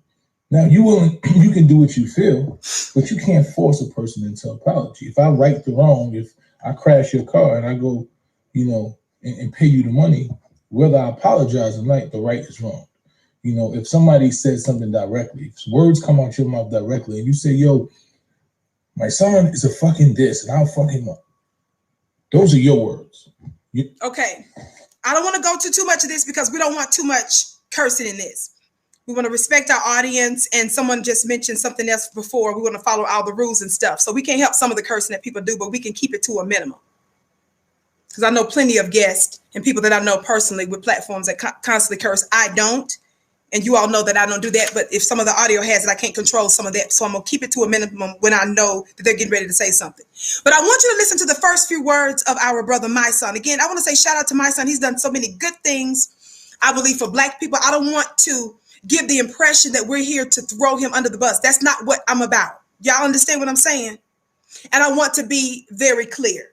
Now, you can do what you feel, but you can't force a person into an apology. If I right the wrong, if I crash your car and I go, and pay you the money, whether I apologize or not, the right is wrong. If somebody says something directly, if words come out your mouth directly and you say, yo, my son is a fucking this and I'll fuck him up. Those are your words. Okay. I don't want to go to too much of this because we don't want too much cursing in this. We want to respect our audience, and someone just mentioned something else before. We want to follow all the rules and stuff. So we can't help some of the cursing that people do, but we can keep it to a minimum. Because I know plenty of guests and people that I know personally with platforms that constantly curse. I don't. And you all know that I don't do that. But if some of the audio has it, I can't control some of that. So I'm going to keep it to a minimum when I know that they're getting ready to say something. But I want you to listen to the first few words of our brother, my son. Again, I want to say shout out to my son. He's done so many good things, I believe, for Black people. I don't want to give the impression that we're here to throw him under the bus. That's not what I'm about. Y'all understand what I'm saying? And I want to be very clear.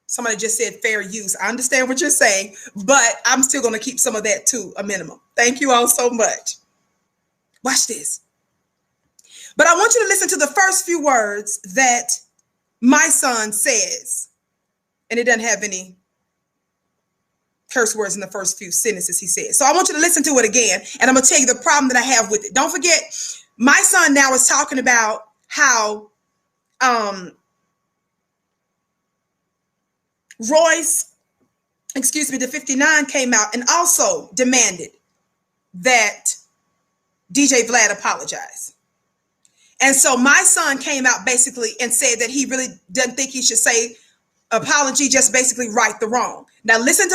Somebody just said fair use. I understand what you're saying, but I'm still going to keep some of that to a minimum. Thank you all so much. Watch this. But I want you to listen to the first few words that my son says. And it doesn't have any curse words in the first few sentences he says. So I want you to listen to it again. And I'm going to tell you the problem that I have with it. Don't forget, my son now is talking about how Royce, the 59 came out and also demanded that DJ Vlad apologize. And so my son came out basically and said that he really doesn't think he should say apology, just basically right the wrong. Now listen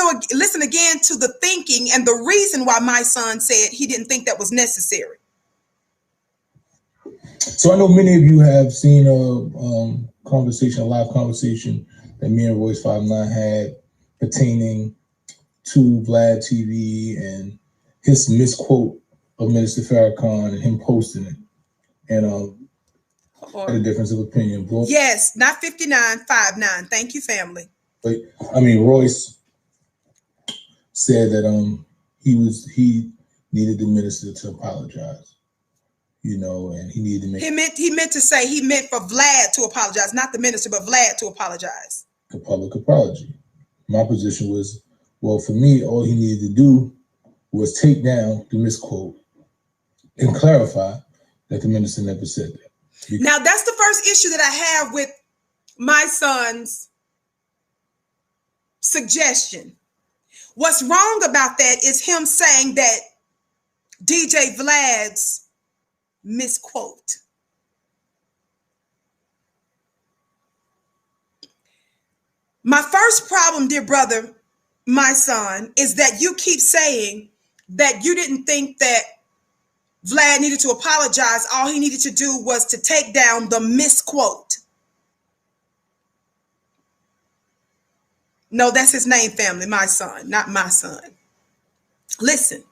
again to the thinking and the reason why my son said he didn't think that was necessary. So I know many of you have seen a live conversation that me and Royce 59 had pertaining to Vlad TV and his misquote of Minister Farrakhan and him posting it. And had a difference of opinion. Bro. Yes, not 59, 59. Thank you, family. But I mean, Royce said that he needed the minister to apologize, you know, and he needed to make he meant to say he meant for Vlad to apologize, not the minister, but Vlad to apologize. A public apology. My position was, well, for me, all he needed to do was take down the misquote and clarify that the minister never said that. Now, that's the first issue that I have with my son's suggestion. What's wrong about that is him saying that DJ Vlad's misquote. My first problem, dear brother, my son, is that you keep saying that you didn't think that Vlad needed to apologize. All he needed to do was to take down the misquote. No, that's his name, family, my son, not my son. Listen.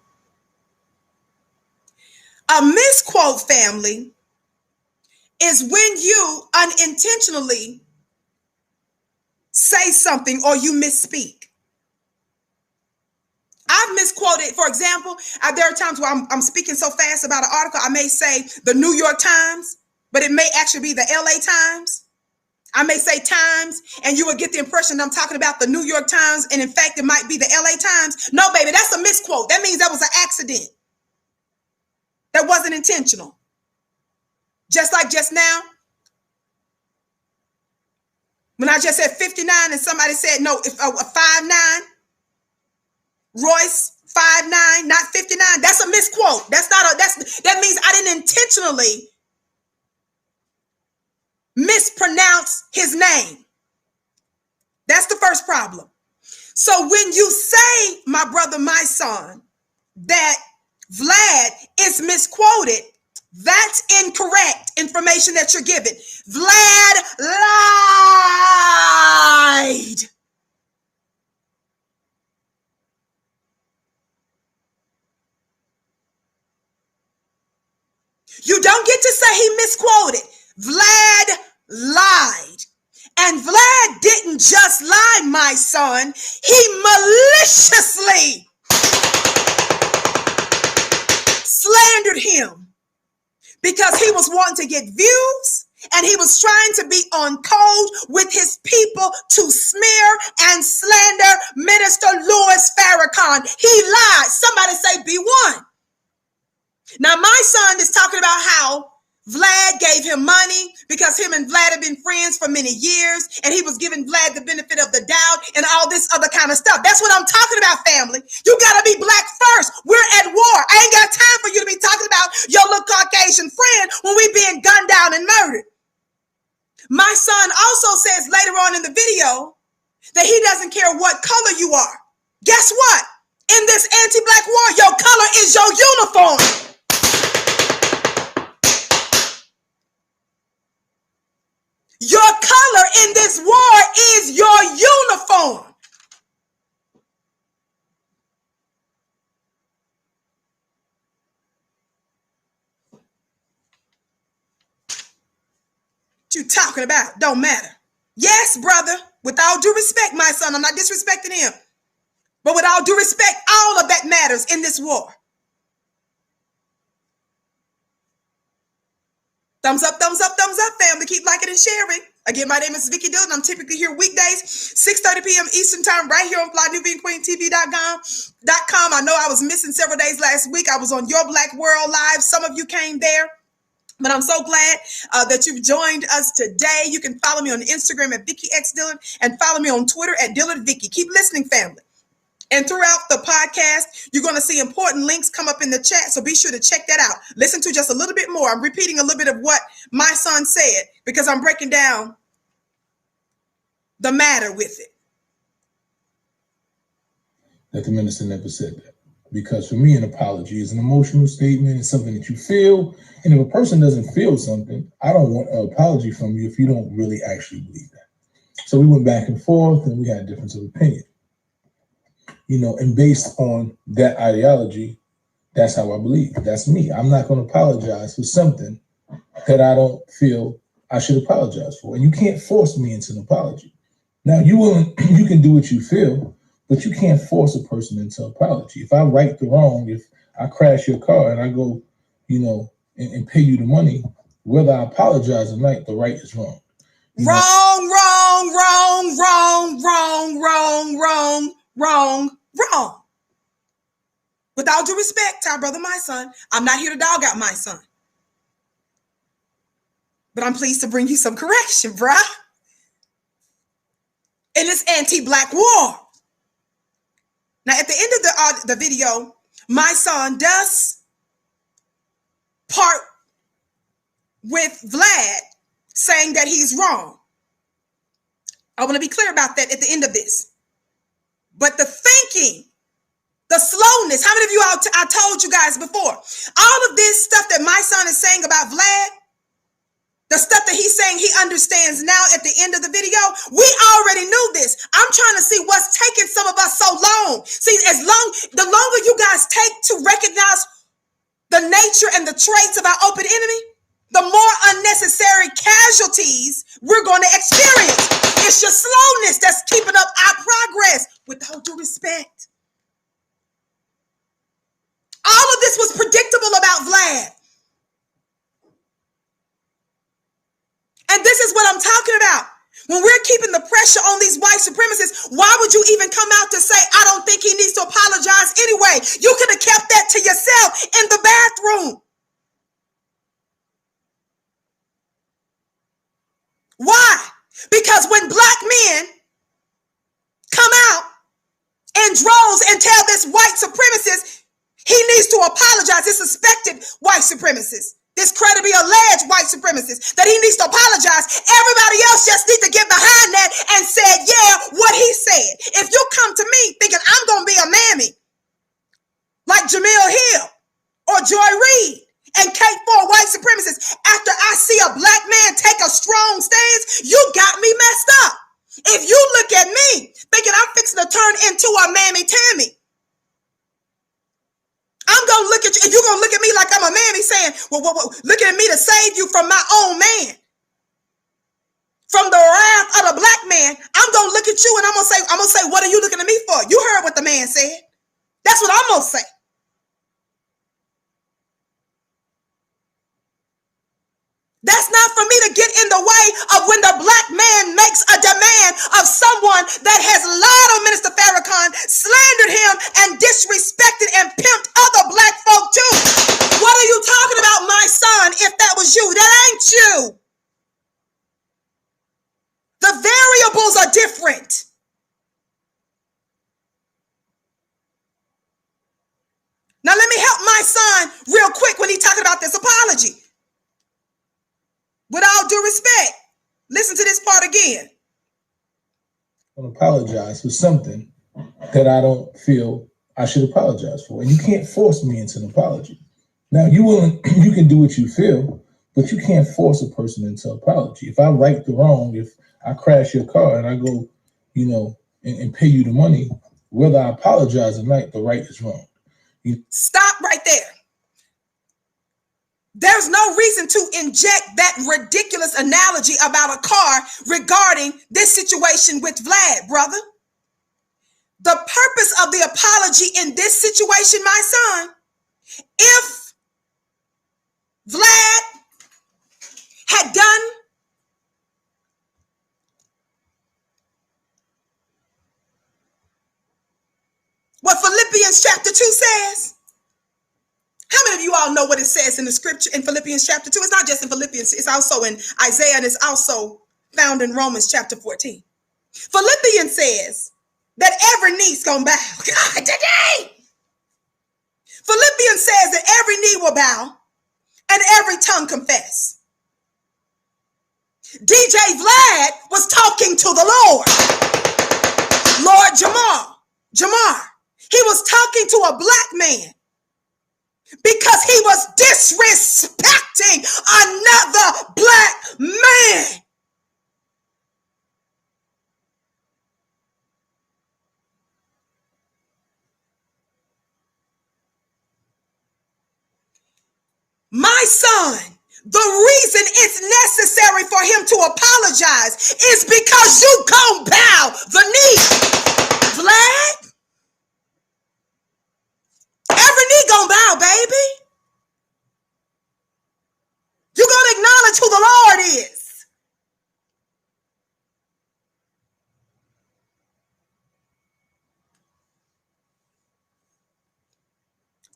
A misquote, family, is when you unintentionally say something or you misspeak. I've misquoted, for example, there are times where I'm speaking so fast about an article, I may say the New York Times, but it may actually be the LA Times. I may say Times, and you will get the impression I'm talking about the New York Times, and in fact, it might be the LA Times. No, baby, that's a misquote. That means that was an accident. That wasn't intentional. Just like just now, when I just said 59 and somebody said, no, 59, Royce 59, not 59. That's a misquote. That means I didn't intentionally mispronounce his name. That's the first problem. So when you say, my brother, my son, that Vlad is misquoted, that's incorrect information that you're giving. Vlad lied. You don't get to say he misquoted. Vlad lied. And Vlad didn't just lie, my son. He maliciously slandered him because he was wanting to get views and he was trying to be on code with his people to smear and slander Minister Louis Farrakhan. He lied. Somebody say B1. Now, my son is talking about how Vlad gave him money because him and Vlad have been friends for many years, and he was giving Vlad the benefit of the doubt and all this other kind of stuff. That's what I'm talking about, family. You got to be black first. We're at war. I ain't got time for you to be talking about your little Caucasian friend when we being gunned down and murdered. My son also says later on in the video that he doesn't care what color you are. Guess what? In this anti-black war, your color is your uniform. Your color in this war is your uniform. What you talking about? Don't matter. Yes, brother, with all due respect, my son, I'm not disrespecting him. But with all due respect, all of that matters in this war. Thumbs up, family. Keep liking and sharing. Again, my name is Vicki Dillard. I'm typically here weekdays, 6:30 p.m. Eastern time, right here on FlyNewBeingQueenTV.com. I know I was missing several days last week. I was on Your Black World Live. Some of you came there. But I'm so glad that you've joined us today. You can follow me on Instagram at Vicki X Dillard and follow me on Twitter at Dillard Vicki. Keep listening, family. And throughout the podcast, you're going to see important links come up in the chat. So be sure to check that out. Listen to just a little bit more. I'm repeating a little bit of what my son said because I'm breaking down the matter with it. That the minister never said that. Because for me, an apology is an emotional statement. It's something that you feel. And if a person doesn't feel something, I don't want an apology from you if you don't really actually believe that. So we went back and forth and we had a difference of opinion. And based on that ideology, that's how I believe. That's me. I'm not going to apologize for something that I don't feel I should apologize for. And you can't force me into an apology. Now, you can do what you feel, but you can't force a person into an apology. If I right the wrong, if I crash your car and I go, and pay you the money, whether I apologize or not, the right is wrong. Wrong. With all due respect to our brother, my son, I'm not here to dog out my son. But I'm pleased to bring you some correction, bruh. In this anti-black war. Now, at the end of the video, my son does part with Vlad saying that he's wrong. I want to be clear about that at the end of this. But the thinking, the slowness, how many of you I told you guys before, all of this stuff that my son is saying about Vlad, the stuff that he's saying he understands now at the end of the video, we already knew this. I'm trying to see what's taking some of us so long. See, the longer you guys take to recognize the nature and the traits of our open enemy, the more unnecessary casualties we're going to experience. It's your slowness that's keeping up our progress, with all due respect. All of this was predictable about Vlad. And this is what I'm talking about. When we're keeping the pressure on these white supremacists, why would you even come out to say, I don't think he needs to apologize anyway? You could have kept that to yourself in the bathroom. Why? Because when black men come out in droves and tell this white supremacist he needs to apologize, this suspected white supremacist, this credibly alleged white supremacist, that he needs to apologize, everybody else just needs to get behind that and say, yeah, what he said. If you come to me thinking I'm going to be a mammy like Jamil Hill or Joy Reid and K4 white supremacists after I see a black man take a strong stance, you got me messed up. If you look at me thinking I'm fixing to turn into a mammy Tammy, I'm going to look at you, if you're going to look at me like I'm a mammy saying, well, looking at me to save you from my own man, from the wrath of the black man, I'm going to look at you and I'm going to say, what are you looking at me for? You heard what the man said. That's what I'm going to say. That's not for me to get in the way of when the black man makes a demand of someone that has lied on Minister Farrakhan, slandered him, and disrespected and pimped other black folk too. What are you talking about, my son, if that was you? That ain't you. The variables are different. Now let me help my son real quick when he's talking about this apology. With all due respect, listen to this part again. I apologize for something that I don't feel I should apologize for. And you can't force me into an apology. Now, you can do what you feel, but you can't force a person into an apology. If I right the wrong, if I crash your car and I go, and pay you the money, whether I apologize or not, the right is wrong. Stop right there. There's no reason to inject that ridiculous analogy about a car regarding this situation with Vlad, brother. The purpose of the apology in this situation, my son, if Vlad had done what Philippians chapter 2 says. How many of you all know what it says in the scripture in Philippians chapter 2? It's not just in Philippians, it's also in Isaiah, and it's also found in Romans chapter 14. Philippians says that every knee's gonna bow. God, today. Philippians says that every knee will bow and every tongue confess. DJ Vlad was talking to the Lord. Lord Jamar. He was talking to a black man because he was disrespecting another black man. My son, the reason it's necessary for him to apologize is because you gon' bow the knee. Vlad, every knee gon' bow, baby. You gonna acknowledge who the Lord is.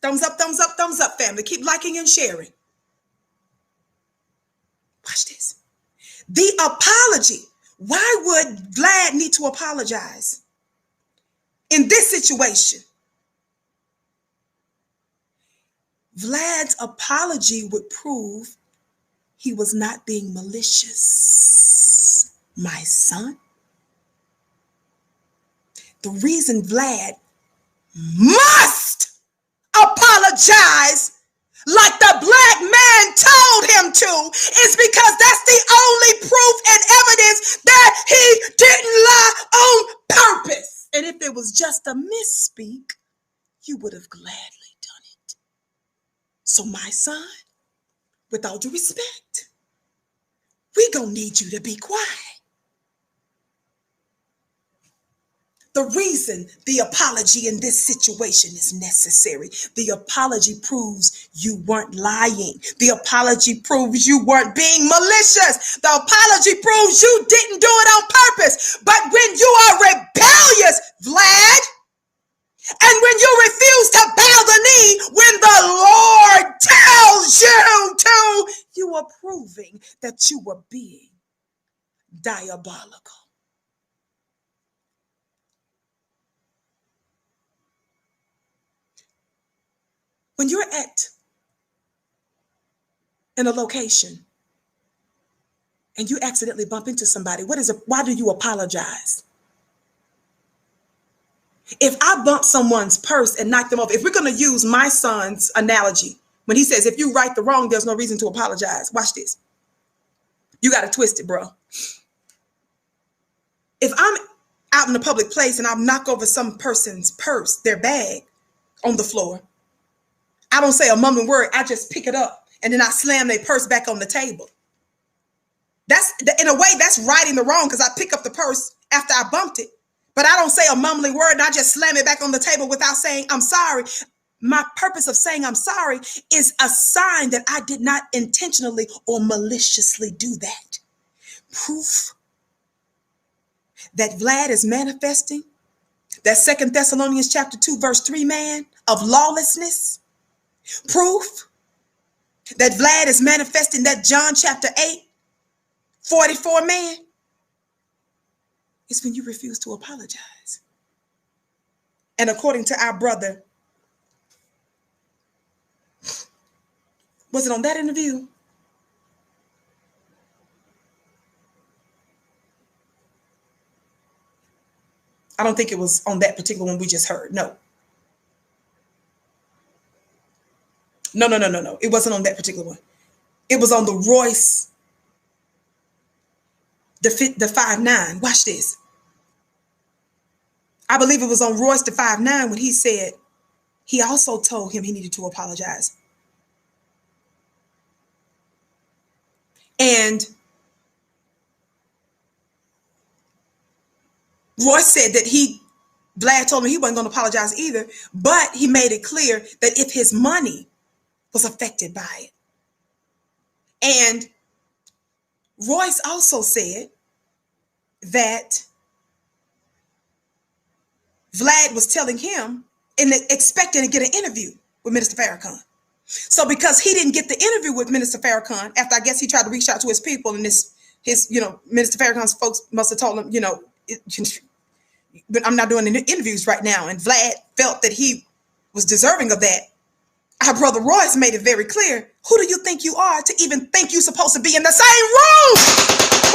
Thumbs up, thumbs up, thumbs up, family. Keep liking and sharing. Watch this. The apology. Why would Vlad need to apologize in this situation? Vlad's apology would prove he was not being malicious, my son. The reason Vlad must apologize like the black man told him to is because that's the only proof and evidence that he didn't lie on purpose. And if it was just a misspeak, you would have gladly done it. So my son, with all due respect, we gonna need you to be quiet. The reason the apology in this situation is necessary. The apology proves you weren't lying. The apology proves you weren't being malicious. The apology proves you didn't do it on purpose. But when you are rebellious, Vlad, and when you refuse to bow the knee when the Lord tells you to, you are proving that you were being diabolical. When you're in a location and you accidentally bump into somebody, why do you apologize? If I bump someone's purse and knock them off, if we're going to use my son's analogy, when he says, if you right the wrong, there's no reason to apologize. Watch this. You got to twist it, bro. If I'm out in a public place and I knock over some person's purse, their bag on the floor, I don't say a mumbling word. I just pick it up and then I slam their purse back on the table. That's, in a way, that's righting the wrong because I pick up the purse after I bumped it. But I don't say a mumbling word and I just slam it back on the table without saying I'm sorry. My purpose of saying I'm sorry is a sign that I did not intentionally or maliciously do that. Proof that Vlad is manifesting that 2 Thessalonians chapter 2 verse 3 man of lawlessness. Proof that Vlad is manifesting that John chapter 8:44 man is when you refuse to apologize. And according to our brother, was it on that interview? I don't think it was on that particular one we just heard. No. No. It wasn't on that particular one. It was on the Royce, the 5'9". Watch this. I believe it was on Royce the 5'9" when he said he also told him he needed to apologize. And Royce said that Vlad told him he wasn't going to apologize either, but he made it clear that if his money was affected by it. And Royce also said that Vlad was telling him and expecting to get an interview with Minister Farrakhan. So because he didn't get the interview with Minister Farrakhan, after I guess he tried to reach out to his people and his Minister Farrakhan's folks must have told him, but I'm not doing any interviews right now, and Vlad felt that he was deserving of that. Our brother Royce made it very clear. Who do you think you are to even think you're supposed to be in the same room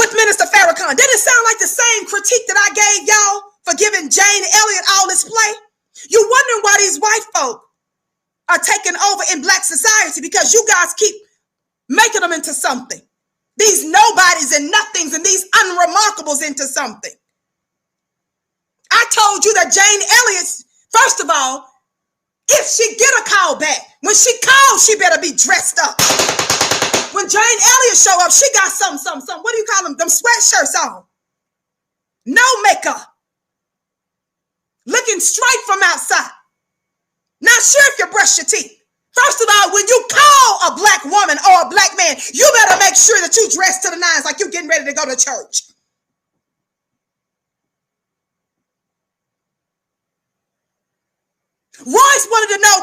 with Minister Farrakhan? Didn't it sound like the same critique that I gave y'all for giving Jane Elliott all this play? You wondering why these white folk are taking over in black society, because you guys keep making them into something. These nobodies and nothings and these unremarkables into something. I told you that Jane Elliott, first of all, if she get a call back, when she calls, she better be dressed up. When Jane Elliott show up, she got some, what do you call them sweatshirts on. No makeup. Looking straight from outside. Not sure if you brush your teeth. First of all, when you call a black woman or a black man, you better make sure that you dress to the nines like you're getting ready to go to church. Royce wanted to know,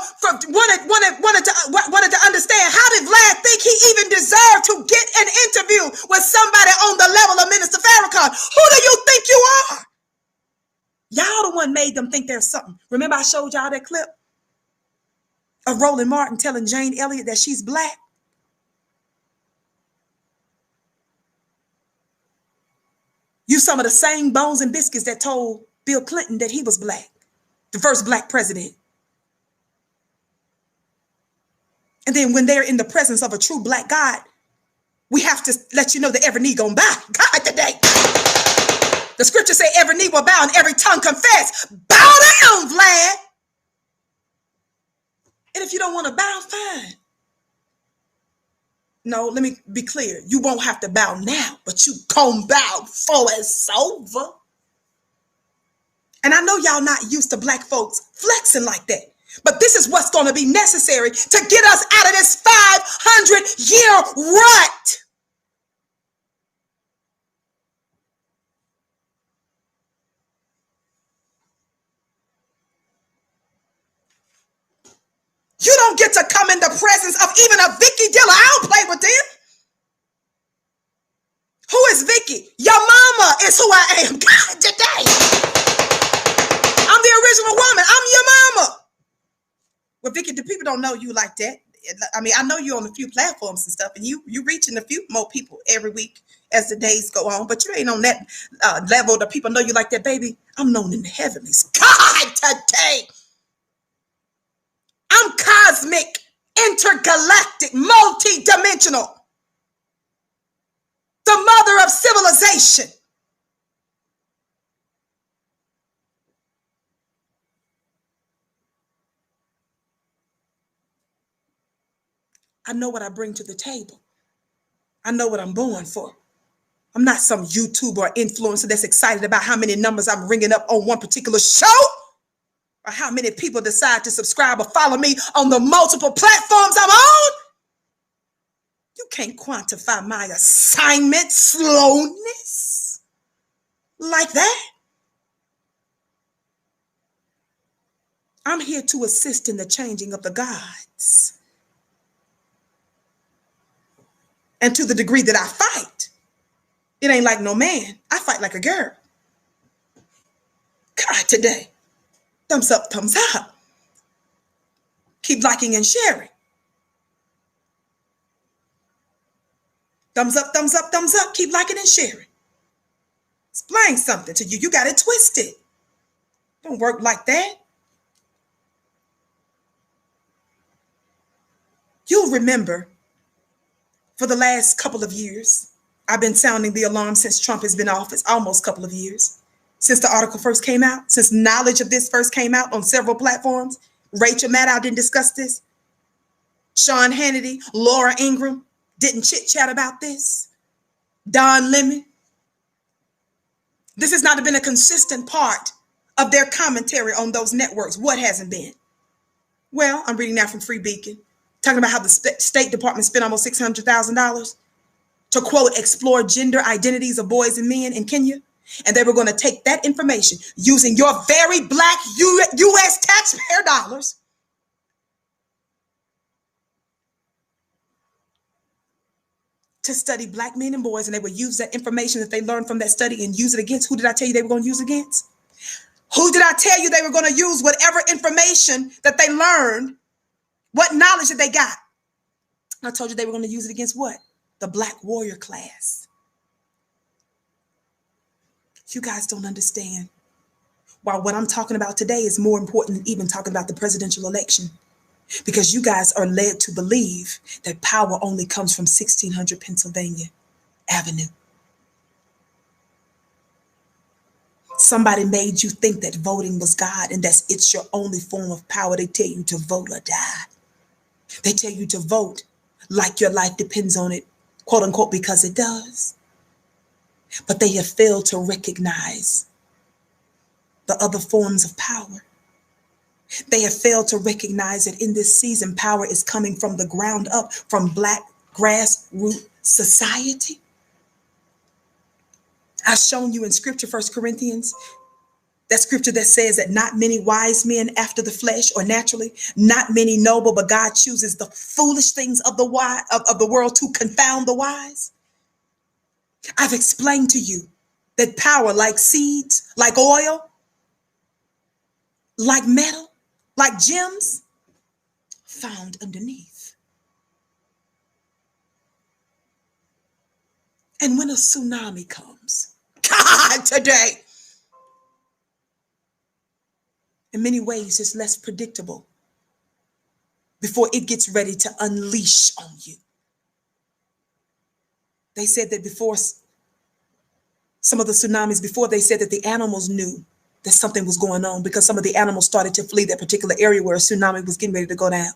wanted to understand, how did Vlad think he even deserved to get an interview with somebody on the level of Minister Farrakhan? Who do you think you are? Y'all the one made them think there's something. Remember I showed y'all that clip of Roland Martin telling Jane Elliott that she's black? You some of the same bones and biscuits that told Bill Clinton that he was black, the first black president. And then when they're in the presence of a true black God, we have to let you know that every knee gonna bow. God today. The scripture say every knee will bow and every tongue confess. Bow down, Vlad. And if you don't want to bow, fine. No, let me be clear. You won't have to bow now, but you gon' bow before it's over. And I know y'all not used to black folks flexing like that, but this is what's going to be necessary to get us out of this 500-year rut. You don't get to come in the presence of even a Vicki Dillard. I don't play with them. Who is Vicki? Your mama is who I am. God, today. I'm the original woman. I'm your mama. Well, Vicki, the people don't know you like that. I mean, I know you on a few platforms and stuff, and you reaching a few more people every week as the days go on, but you ain't on that level that people know you like that, baby. I'm known in the heavenlies. God, today. I'm cosmic, intergalactic, multi-dimensional. The mother of civilization. I know what I bring to the table. I know what I'm born for. I'm not some YouTuber or influencer that's excited about how many numbers I'm ringing up on one particular show, or how many people decide to subscribe or follow me on the multiple platforms I'm on. You can't quantify my assignment slowness like that. I'm here to assist in the changing of the gods. And to the degree that I fight, it ain't like no man. I fight like a girl. God, today. Thumbs up, thumbs up. Keep liking and sharing. Thumbs up, thumbs up, thumbs up. Keep liking and sharing. Explain something to you. You got it twisted. Don't work like that. You'll remember for the last couple of years, I've been sounding the alarm since Trump has been in office, almost a couple of years. Since the article first came out, since knowledge of this first came out on several platforms. Rachel Maddow didn't discuss this. Sean Hannity, Laura Ingraham didn't chit-chat about this. Don Lemon. This has not been a consistent part of their commentary on those networks. What hasn't been? Well, I'm reading now from Free Beacon, talking about how the State Department spent almost $600,000 to, quote, explore gender identities of boys and men in Kenya. And they were going to take that information using your very black U.S. taxpayer dollars to study black men and boys. And they would use that information that they learned from that study and use it against, who did I tell you they were going to use against? Who did I tell you they were going to use whatever information that they learned, what knowledge that they got? I told you they were going to use it against what? The Black warrior class. You guys don't understand why what I'm talking about today is more important than even talking about the presidential election. Because you guys are led to believe that power only comes from 1600 Pennsylvania Avenue. Somebody made you think that voting was God and that it's your only form of power. They tell you to vote or die. They tell you to vote like your life depends on it, quote unquote, because it does. But they have failed to recognize the other forms of power. They have failed to recognize that in this season, power is coming from the ground up, from Black grassroots society. I've shown you in scripture, 1 Corinthians, that scripture that says that not many wise men after the flesh or naturally, not many noble, but God chooses the foolish things of the wise, of the world to confound the wise. I've explained to you that power, like seeds, like oil, like metal, like gems, found underneath. And when a tsunami comes, God, today, in many ways, it's less predictable before it gets ready to unleash on you. They said that before some of the tsunamis, before they said that the animals knew that something was going on because some of the animals started to flee that particular area where a tsunami was getting ready to go down.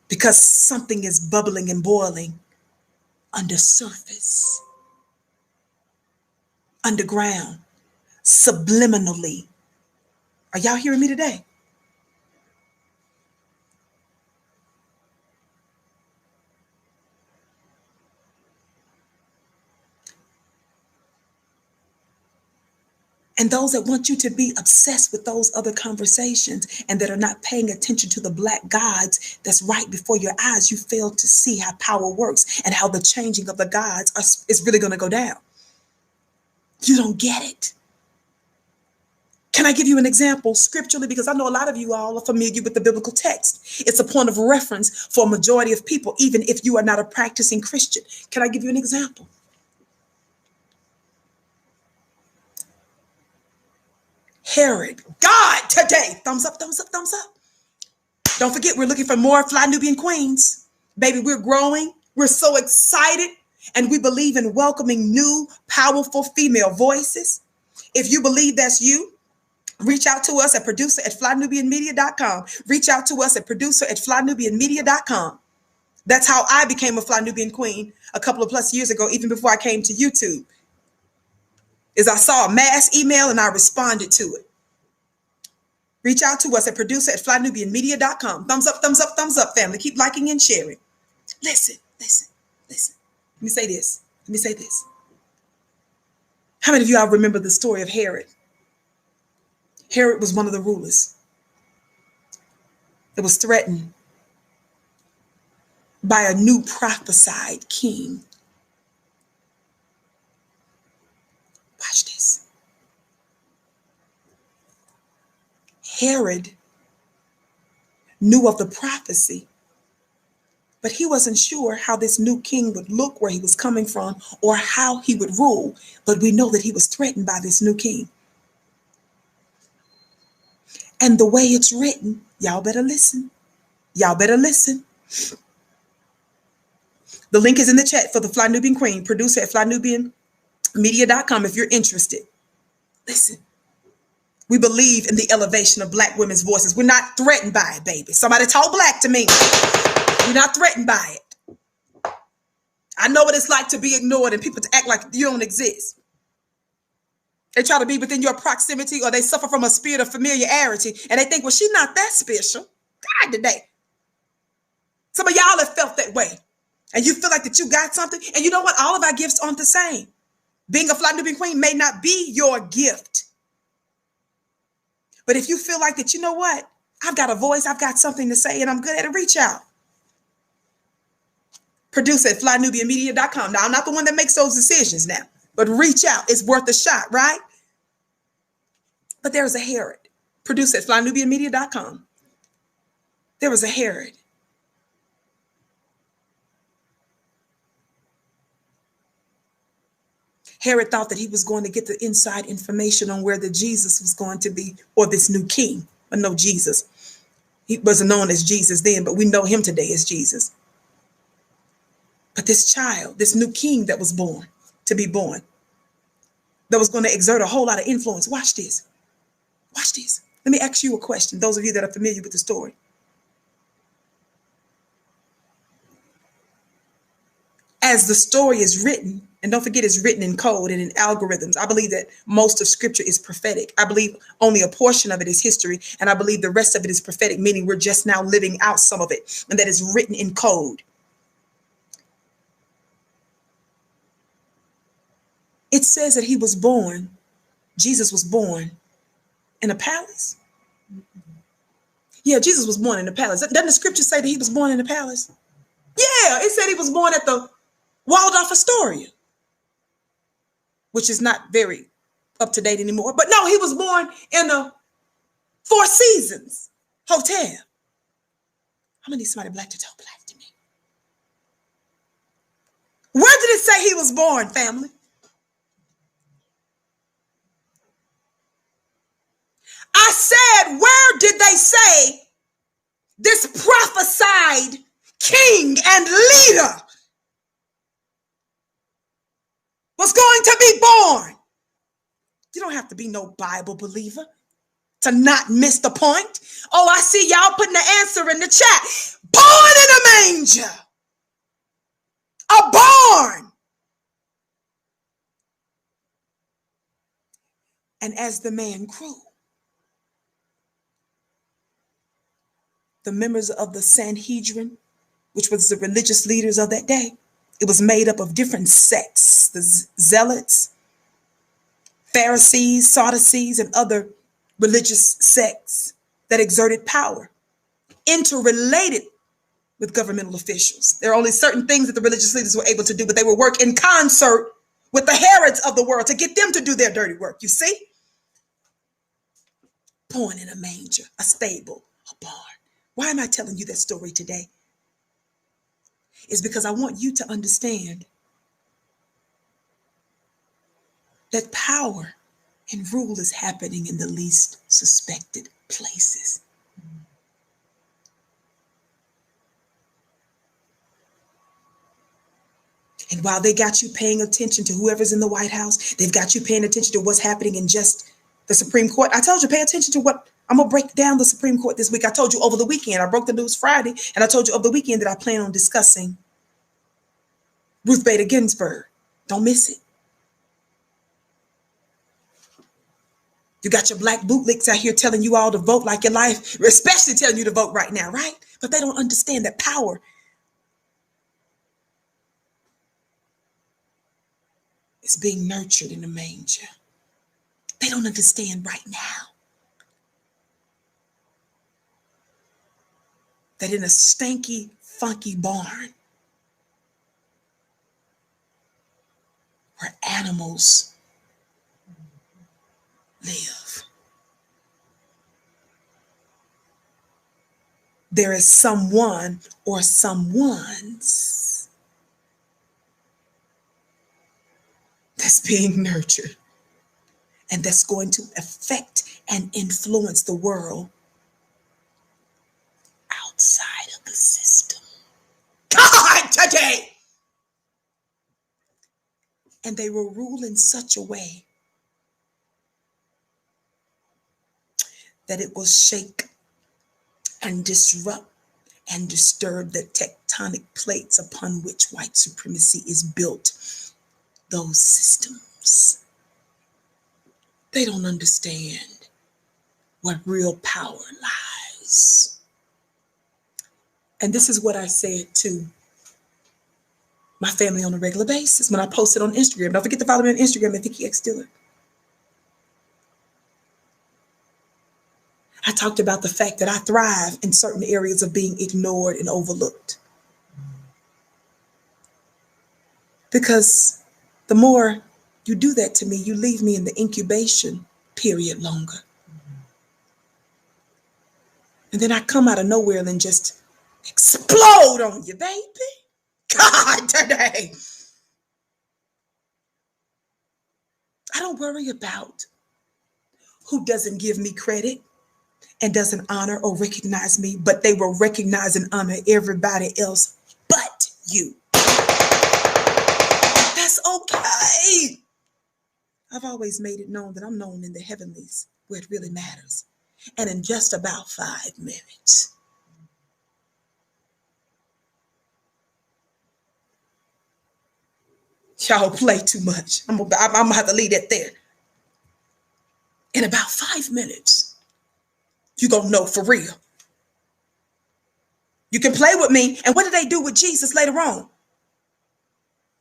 Because something is bubbling and boiling under surface, underground, subliminally. Are y'all hearing me today? And those that want you to be obsessed with those other conversations and that are not paying attention to the Black gods that's right before your eyes, you fail to see how power works and how the changing of the gods is really going to go down. You don't get it. Can I give you an example scripturally? Because I know a lot of you all are familiar with the biblical text. It's a point of reference for a majority of people, even if you are not a practicing Christian. Can I give you an example? Herod, God, today, thumbs up, thumbs up, thumbs up. Don't forget, we're looking for more Fly Nubian queens. Baby, we're growing. We're so excited. And we believe in welcoming new, powerful female voices. If you believe that's you, reach out to us at producer@flynubianmedia.com. Reach out to us at producer@flynubianmedia.com. That's how I became a Fly Nubian queen a couple of plus years ago, even before I came to YouTube. Is I saw a mass email and I responded to it. Reach out to us at producer@flynubianmedia.com. Thumbs up, thumbs up, thumbs up, family. Keep liking and sharing. Listen, listen, listen. Let me say this. Let me say this. How many of you all remember the story of Herod? Herod was one of the rulers that was threatened by a new prophesied king. Watch this. Herod knew of the prophecy, but he wasn't sure how this new king would look, where he was coming from, or how he would rule. But we know that he was threatened by this new king. And the way it's written, y'all better listen. Y'all better listen. The link is in the chat for the Fly Nubian Queen, producer@flynubianmedia.com if you're interested. Listen. We believe in the elevation of Black women's voices. We're not threatened by it, baby. Somebody talk Black to me. We're not threatened by it. I know what it's like to be ignored and people to act like you don't exist. They try to be within your proximity, or they suffer from a spirit of familiarity and they think, well, she's not that special. God, today. Some of y'all have felt that way. And you feel like that you got something. And you know what? All of our gifts aren't the same. Being a Fly Nubian queen may not be your gift. But if you feel like that, you know what? I've got a voice, I've got something to say, and I'm good at it, reach out. Producer@flynubianmedia.com. Now, I'm not the one that makes those decisions now. but reach out. It's worth a shot, right? But there was a Herod, produced at flynubianmedia.com. There was a Herod. Herod thought that he was going to get the inside information on where the Jesus was going to be, or this new king, but no Jesus. He wasn't known as Jesus then, but we know him today as Jesus. But this child, this new king that was born, to be born, that was going to exert a whole lot of influence. Watch this. Watch this. Let me ask you a question, those of you that are familiar with the story. As the story is written, and don't forget it's written in code and in algorithms. I believe that most of scripture is prophetic. I believe only a portion of it is history, and I believe the rest of it is prophetic, meaning we're just now living out some of it, and that is written in code. It says that he was born, Jesus was born in a palace. Yeah, Jesus was born in a palace. Doesn't the scripture say that he was born in a palace? Yeah, it said he was born at the Waldorf Astoria, which is not very up to date anymore. But no, he was born in a Four Seasons hotel. I'm gonna need somebody black to talk black to me. Where did it say he was born, family? I said, where did they say this prophesied king and leader was going to be born? You don't have to be no Bible believer to not miss the point. Oh, I see y'all putting the answer in the chat. Born in a manger. A barn. And as the man grew, the members of the Sanhedrin, which was the religious leaders of that day, it was made up of different sects, the Zealots, Pharisees, Sadducees, and other religious sects that exerted power, interrelated with governmental officials. There are only certain things that the religious leaders were able to do, but they would work in concert with the Herods of the world to get them to do their dirty work. You see? Born in a manger, a stable, a barn. Why am I telling you that story today? It's because I want you to understand that power and rule is happening in the least suspected places. And while they got you paying attention to whoever's in the White House, they've got you paying attention to what's happening in just the Supreme Court. I told you, pay attention to what, I'm going to break down the Supreme Court this week. I told you over the weekend, I broke the news Friday, and I told you over the weekend that I plan on discussing Ruth Bader Ginsburg. Don't miss it. You got your black bootlicks out here telling you all to vote like your life, especially telling you to vote right now, right? But they don't understand that power is being nurtured in a manger. They don't understand right now that in a stanky, funky barn where animals live, there is someone or someones that's being nurtured and that's going to affect and influence the world outside of the system. God, today! And they will rule in such a way that it will shake and disrupt and disturb the tectonic plates upon which white supremacy is built. Those systems. They don't understand where real power lies. And this is what I said to my family on a regular basis when I posted on Instagram. Don't forget to follow me on Instagram at Vicki Dillard. I talked about the fact that I thrive in certain areas of being ignored and overlooked. Because the more You do that to me, you leave me in the incubation period longer. And then I come out of nowhere and then just explode on you, baby. God, today. I don't worry about who doesn't give me credit and doesn't honor or recognize me, but they will recognize and honor everybody else but you. That's okay. I've always made it known that I'm known in the heavenlies where it really matters. And in just about 5 minutes. Y'all play too much. I'm gonna have to leave that there. In about 5 minutes, you're gonna know for real. You can play with me. And what did they do with Jesus later on?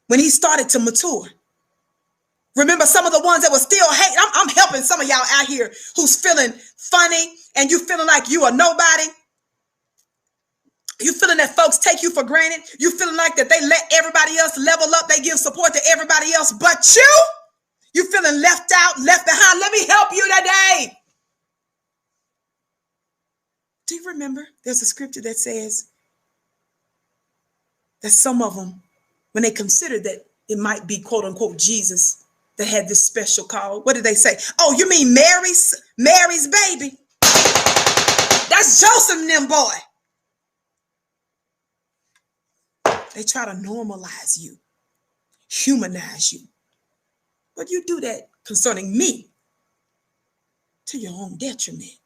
When he started to mature. Remember some of the ones that were still hating. I'm helping some of y'all out here who's feeling funny and you feeling like you are nobody. You feeling that folks take you for granted. You feeling like that they let everybody else level up. They give support to everybody else but you. You feeling left out, left behind. Let me help you today. Do you remember there's a scripture that says that some of them, when they considered that it might be quote unquote Jesus that had this special call, what did they say? Oh, you mean Mary's baby? That's Joseph and them boy. They try to normalize you, humanize you. But you do that concerning me to your own detriment.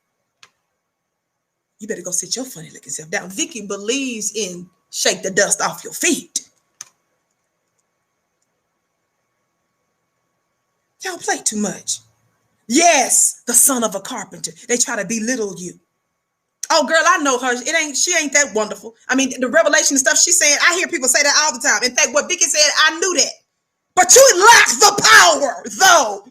You better go sit your funny looking self down. Vicki believes in shake the dust off your feet. Y'all play too much. Yes, the son of a carpenter. They try to belittle you. Oh, girl, I know her. She ain't that wonderful. I mean, the revelation and stuff she's saying, I hear people say that all the time. In fact, what Vicki said, I knew that. But you lack the power, though.